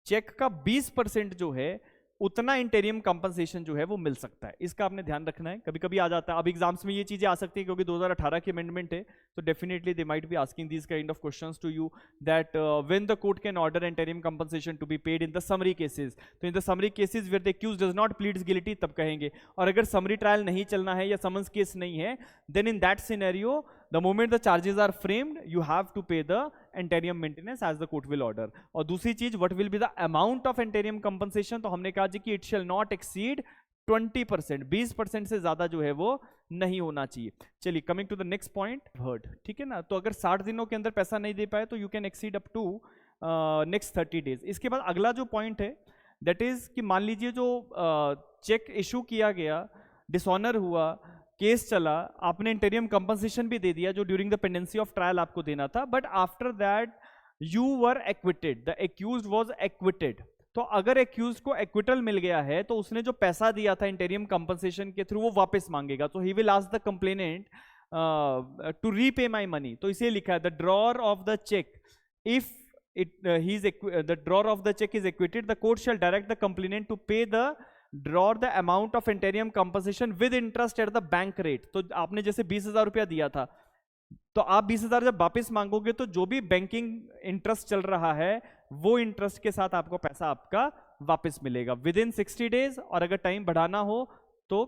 Cheque का 20% जो है उतना इंटेरियम कंपनसेशन जो है वो मिल सकता है। इसका आपने ध्यान रखना है, कभी कभी आ जाता है। अब एग्जाम्स में ये चीजें आ सकती है क्योंकि 2018 की अमेंडमेंट है, तो definitely they might be asking this kind of questions to you that when the court can order interim compensation to be paid in the summary cases, तो in the summary cases where the accused does not pleads guilty तब कहेंगे। और अगर summary trial नहीं चलना है या summons case नहीं है, then in that scenario the moment the charges are framed you have to pay the interim maintenance as the court will order। और दूसरी चीज, what will be the amount of interim compensation, तो हमने कहा जी कि it shall not exceed 20%, 20% से ज्यादा जो है वो नहीं होना चाहिए। चलिए, coming to the next point, heard. ठीक है ना, तो अगर 60 दिनों के अंदर पैसा नहीं दे पाए तो you can exceed up to next 30 days. इसके बाद अगला जो पॉइंट है दैट इज कि मान लीजिए जो चेक इशू किया गया, डिसऑनर हुआ, केस चला, आपने इंटेरियम कंपनसेशन भी दे दिया जो during the pendency of trial आपको देना था, but after that you were acquitted, the accused was acquitted. तो अगर एक्यूज्ड को एक्विटल मिल गया है तो उसने जो पैसा दिया था इंटेरियम कंपनसेशन के थ्रू वो वापस मांगेगा। तो he will ask the complainant to repay my money. तो इसे लिखा है the drawer of the cheque, if the drawer of the check is acquitted, the court shall direct the complainant to pay the drawer the amount of interim compensation with interest at the bank rate। तो आपने जैसे 20,000 रुपया दिया था, तो आप 20,000 जब वापस मांगोगे तो जो भी बैंकिंग इंटरेस्ट चल रहा है वो इंटरेस्ट के साथ आपको पैसा आपका वापस मिलेगा विद इन 60 डेज, और अगर टाइम बढ़ाना हो तो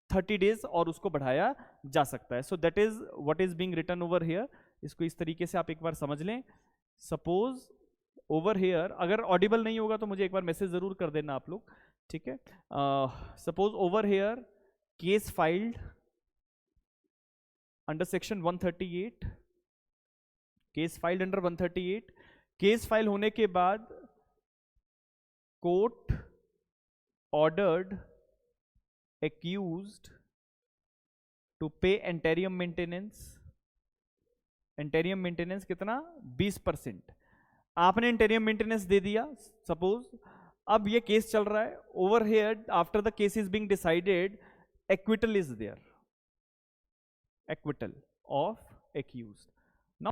30 डेज और उसको बढ़ाया जा सकता है. So that is what is being written over here. इसको इस तरीके से आप एक बार समझ लें. सपोज ओवर हियर, अगर ऑडिबल नहीं होगा तो मुझे एक बार मैसेज जरूर कर देना आप लोग, ठीक है. Suppose over here case filed under section 138, case filed under 138. Case file होने के बाद court ordered accused to pay interim maintenance. interim maintenance कितना? 20%. आपने interim maintenance दे दिया सपोज. अब ये केस चल रहा है. Over here after the case is being decided, acquittal is there, acquittal of accused. Now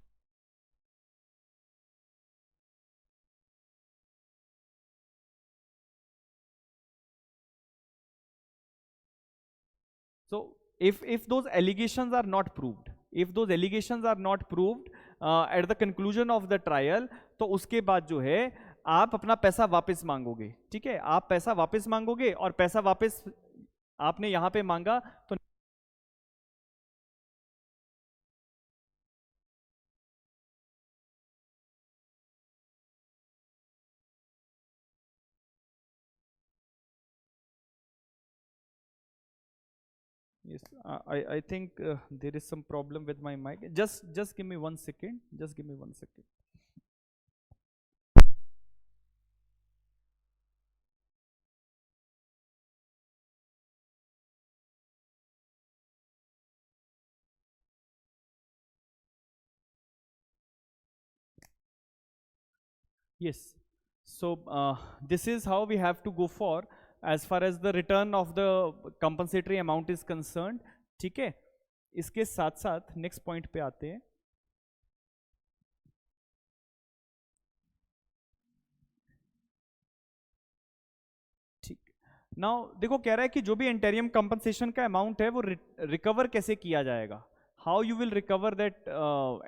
so if those allegations are not proved, if those allegations are not proved at the conclusion of the trial, तो उसके बाद जो है आप अपना पैसा वापस मांगोगे. ठीक है, आप पैसा वापस मांगोगे और पैसा वापस आपने यहां पे मांगा तो yes, I think there is some problem with my mic. Just give me 1 second. Just give me 1 second. Yes. So this is how we have to go for as far as the return of the compensatory amount is concerned. ठीक है, इसके साथ साथ next point पे आते हैं. ठीक, now देखो कह रहा है कि जो भी इंटेरियम कंपनसेशन का अमाउंट है वो रिकवर कैसे किया जाएगा. How you will recover that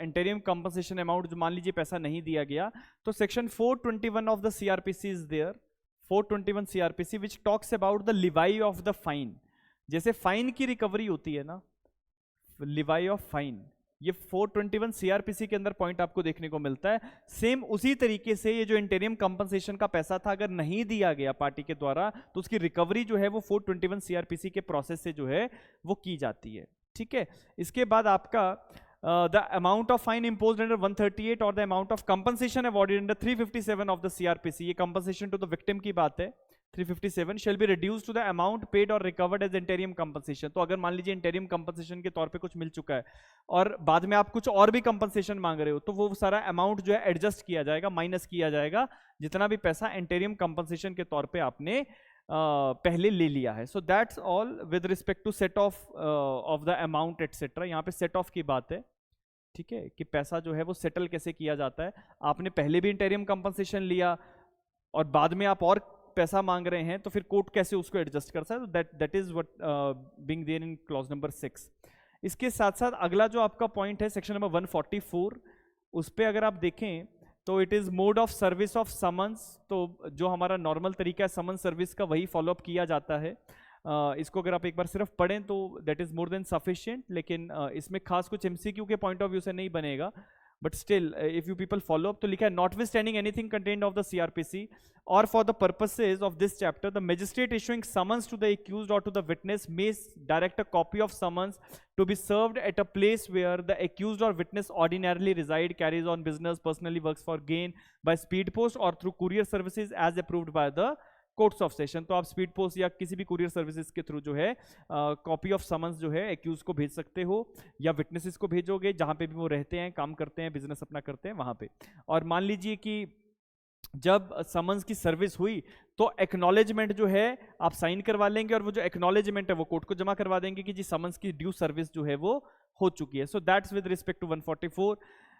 interim compensation amount. जो मान लीजिए पैसा नहीं दिया गया, तो section 421 of the CrPC is there. 421 CrPC which talks about the levy of the fine. जैसे फाइन की रिकवरी होती है ना, लिवाई ऑफ फाइन, ये 421 सीआरपीसी के अंदर पॉइंट आपको देखने को मिलता है. सेम उसी तरीके से ये जो इंटेरियम कंपनसेशन का पैसा था अगर नहीं दिया गया पार्टी के द्वारा, तो उसकी रिकवरी जो है वो 421 सीआरपीसी के प्रोसेस से जो है वो की जाती है. ठीक है, इसके बाद आपका the amount of fine imposed under 138 or the amount of compensation awarded under 357 of the CRPC, ये compensation to the victim की बात है. 357 shall be reduced to the amount paid or recovered as interim compensation. तो अगर मान लीजिए interim compensation के तौर पे कुछ मिल चुका है और बाद में आप कुछ और भी compensation मांग रहे हो, तो वो सारा amount जो है adjust किया जाएगा, माइनस किया जाएगा जितना भी पैसा interim compensation के तौर पे आपने पहले ले लिया है. So that's all with respect to set of the amount etcetera. यहाँ पे सेट ऑफ की बात है. ठीक है, कि पैसा जो है वो सेटल कैसे किया जाता है. आपने पहले भी इंटेरियम कंपनसेशन लिया और बाद में आप और पैसा मांग रहे हैं, तो फिर कोर्ट कैसे उसको एडजस्ट करता है. That is what being there in clause number 6. इसके साथ साथ अगला जो आपका पॉइंट है सेक्शन नंबर 144, उस पर अगर आप देखें तो it is mode of service of summons. तो जो हमारा नॉर्मल तरीका है समन सर्विस का, वही फॉलोअप किया जाता है. इसको अगर आप एक बार सिर्फ पढ़ें तो that is more than sufficient. लेकिन इसमें खास कुछ एमसीक्यू के पॉइंट ऑफ व्यू से नहीं बनेगा, but still if you people follow up, तो लिखा है notwithstanding anything contained of the CrPC or for the purposes of this chapter, the magistrate issuing summons to the accused or to the witness may direct a copy of summons to be served at a place where the accused or witness ordinarily reside, carries on business, personally works for gain, by speed post or through courier services as approved by the courts of session. तो आप speed post या किसी भी courier services के through जो है copy of summons जो है एक्यूज को भेज सकते हो, या विटनेसेस को भेजोगे जहां पे भी वो रहते हैं, काम करते हैं, बिजनेस अपना करते हैं वहां पे. और मान लीजिए कि जब समन्स की सर्विस हुई तो एक्नॉलेजमेंट जो है आप साइन करवा लेंगे, और वो जो एक्नॉलेजमेंट है वो कोर्ट को जमा करवा देंगे कि जी समन्स की ड्यू सर्विस जो है वो हो चुकी है. So that's with respect to 144.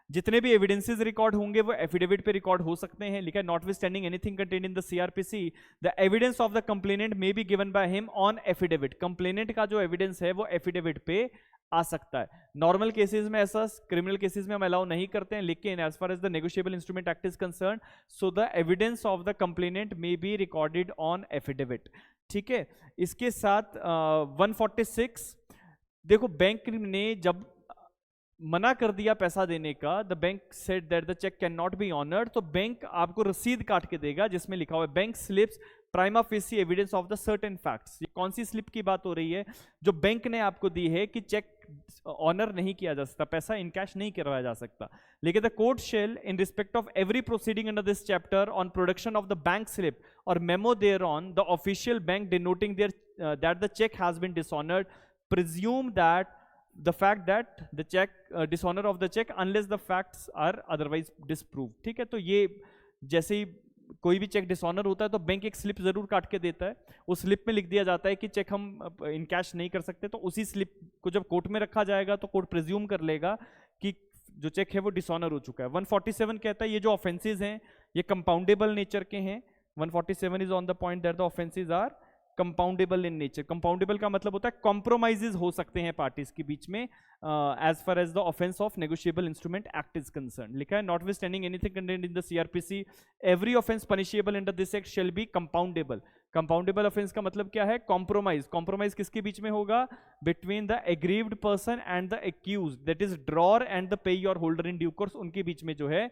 जितने भी एविडेंसेस रिकॉर्ड होंगे वो एफिडेविट पे रिकॉर्ड हो सकते हैं. लिखा है notwithstanding anything contained in the CrPC, the evidence of the complainant may be given by him on affidavit. Complainant का जो एविडेंस है वो एफिडेविट पे आ सकता है। नॉर्मल केसेस में ऐसा, क्रिमिनल केसेस में हम अलाउ नहीं करते हैं, लेकिन as far as the negotiable instrument act is concerned, so the evidence of the complainant may be recorded on affidavit. ठीक है, इसके साथ 146, देखो बैंक ने जब मना कर दिया पैसा देने का, the bank said that the cheque can not be honoured, तो बैंक आपको रसीद काट के देगा जिसमें लिखा हुआ है bank slips prima facie evidence of the certain facts. ये कौन सी स्लिप की बात हो रही है? जो बैंक ने आपको दी है कि चेक ऑनर नहीं किया जा सकता, पैसा इन कैश नहीं करवाया जा सकता। लेकिन the court shall in respect of every proceeding under this chapter on production of the bank slip और memo thereon the official bank denoting there that the cheque has been dishonoured presume that the fact that the check dishonor of the check unless the facts are otherwise disproved। ठीक है, तो ये जैसे ही कोई भी check dishonour होता है तो बैंक एक स्लिप जरूर काट के देता है, उस स्लिप में लिख दिया जाता है कि चेक हम इन कैश नहीं कर सकते, तो उसी स्लिप को जब कोर्ट में रखा जाएगा तो कोर्ट प्रिज्यूम कर लेगा कि जो चेक है वो डिसऑनर हो चुका है। 147 कहता है ये जो ऑफेंसेज हैं ये कंपाउंडेबल नेचर के हैं। 147 is on the point that the offences are compoundable in nature. Compoundable का मतलब होता है कॉम्प्रोमाइजेज हो सकते हैं पार्टीज के बीच में as far as the offence of negotiable instrument act is concerned. लिखा है notwithstanding anything contained in the CrPC every offence punishable under this act shall be compoundable. Compoundable offence का मतलब क्या है? कॉम्प्रोमाइज। कॉम्प्रोमाइज किसके बीच में होगा? Between the aggrieved person and the accused, that is drawer and the payee holder in due course, उनके बीच में जो है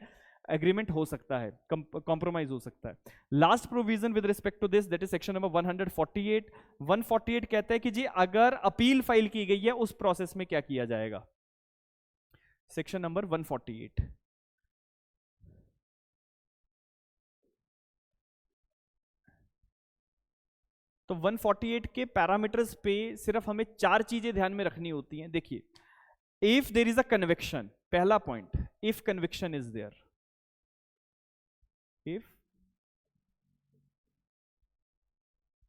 एग्रीमेंट हो सकता है, कॉम्प्रोमाइज हो सकता है। Last provision with respect to this that is section number 148। 148 कहता है कि जी अगर अपील फाइल की गई है उस प्रोसेस में क्या किया जाएगा। Section number 148। तो 148 के पैरामीटर्स पे सिर्फ हमें 4 चीजें ध्यान में रखनी होती हैं। देखिए, if there is a conviction, पहला point, if conviction is there, if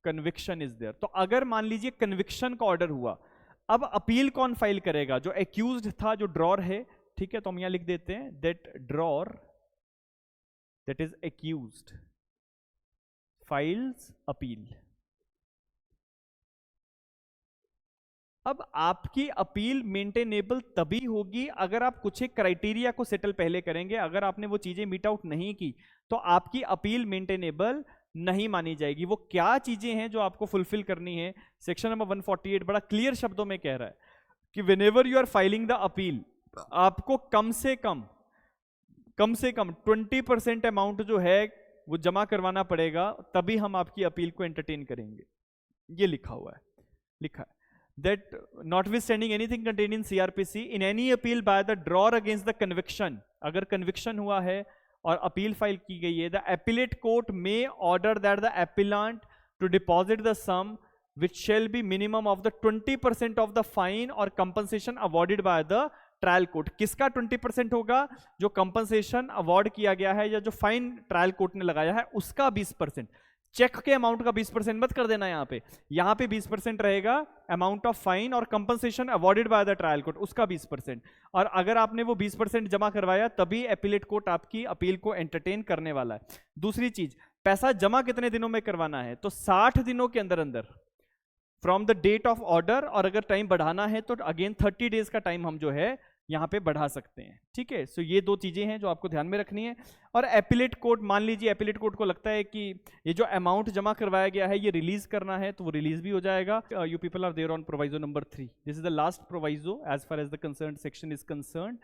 conviction is there, तो अगर मान लीजिए कन्विक्शन का ऑर्डर हुआ, अब अपील कौन फाइल करेगा? जो एक्यूज्ड था, जो ड्रॉर है। ठीक है, तो हम यहां लिख देते हैं that drawer that is accused files appeal. अब आपकी अपील मेंटेनेबल तभी होगी अगर आप कुछ एक क्राइटेरिया को सेटल पहले करेंगे। अगर आपने वो चीजें मीट आउट नहीं की तो आपकी अपील मेंटेनेबल नहीं मानी जाएगी। वो क्या चीजें हैं जो आपको फुलफिल करनी है? सेक्शन नंबर 148 बड़ा क्लियर शब्दों में कह रहा है कि whenever you are filing the appeal, आपको कम से कम 20% अमाउंट जो है वो जमा करवाना पड़ेगा, तभी हम आपकी अपील को एंटरटेन करेंगे। ये लिखा हुआ है, लिखा है that notwithstanding anything contained in CRPC in any appeal by the drawer against the conviction, अगर conviction हुआ है और अपील फाइल की गई है, the appellate court may order that the appellant to deposit the sum which shall be minimum of the 20% of the fine or compensation awarded by the trial court. किसका 20% होगा? जो compensation award किया गया है या जो फाइन ट्रायल कोर्ट ने लगाया है उसका 20%। चेक के अमाउंट का 20% मत कर देना यहाँ पे 20% रहेगा अमाउंट ऑफ फाइन और compensation awarded by the trial court, उसका 20%। और अगर आपने वो 20% जमा करवाया तभी एपीलेट कोर्ट आपकी अपील को एंटरटेन करने वाला है। दूसरी चीज, पैसा जमा कितने दिनों में करवाना है? तो 60 दिनों के अंदर अंदर from the date of order, और अगर टाइम बढ़ाना है तो अगेन 30 डेज का टाइम हम जो है यहाँ पे बढ़ा सकते हैं। ठीक है, सो ये 2 चीजें हैं जो आपको ध्यान में रखनी है। और एपीलेट कोर्ट, मान लीजिए एपीलेट कोर्ट को लगता है कि ये जो अमाउंट जमा करवाया गया है ये रिलीज करना है, तो वो रिलीज भी हो जाएगा। You people are there on proviso number 3। This is the last proviso as far as the concern section is concern,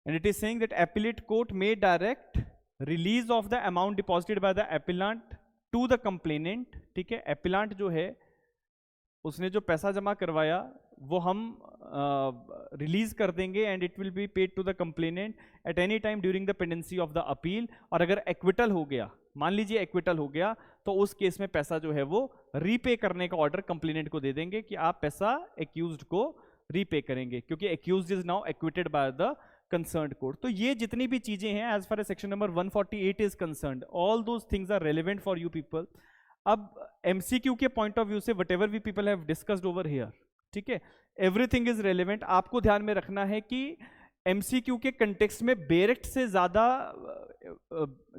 and it is saying that appellate court may direct release of the amount deposited by the appellant to the complainant. ठीक है, एपीलेंट जो है उसने जो पैसा जमा करवाया वो हम रिलीज कर देंगे and it will be paid to the complainant at any time during the pendency of the appeal. और अगर एक्विटल हो गया, मान लीजिए एक्विटल हो गया, तो उस केस में पैसा जो है वो रीपे करने का ऑर्डर कंप्लेनेंट को दे देंगे कि आप पैसा एक्यूज्ड को रीपे करेंगे, क्योंकि accused is now acquitted by the concerned court. तो ये जितनी भी चीजें हैं as far as section number 148 is concerned, all those things are relevant for you people. अब एमसीक्यू के पॉइंट ऑफ व्यू से whatever we people have discussed over here, ठीक है, एवरीथिंग इज रेलेवेंट। आपको ध्यान में रखना है कि एमसीक्यू के कंटेक्स्ट में बेरेक्ट से ज्यादा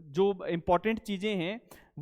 जो इंपॉर्टेंट चीजें हैं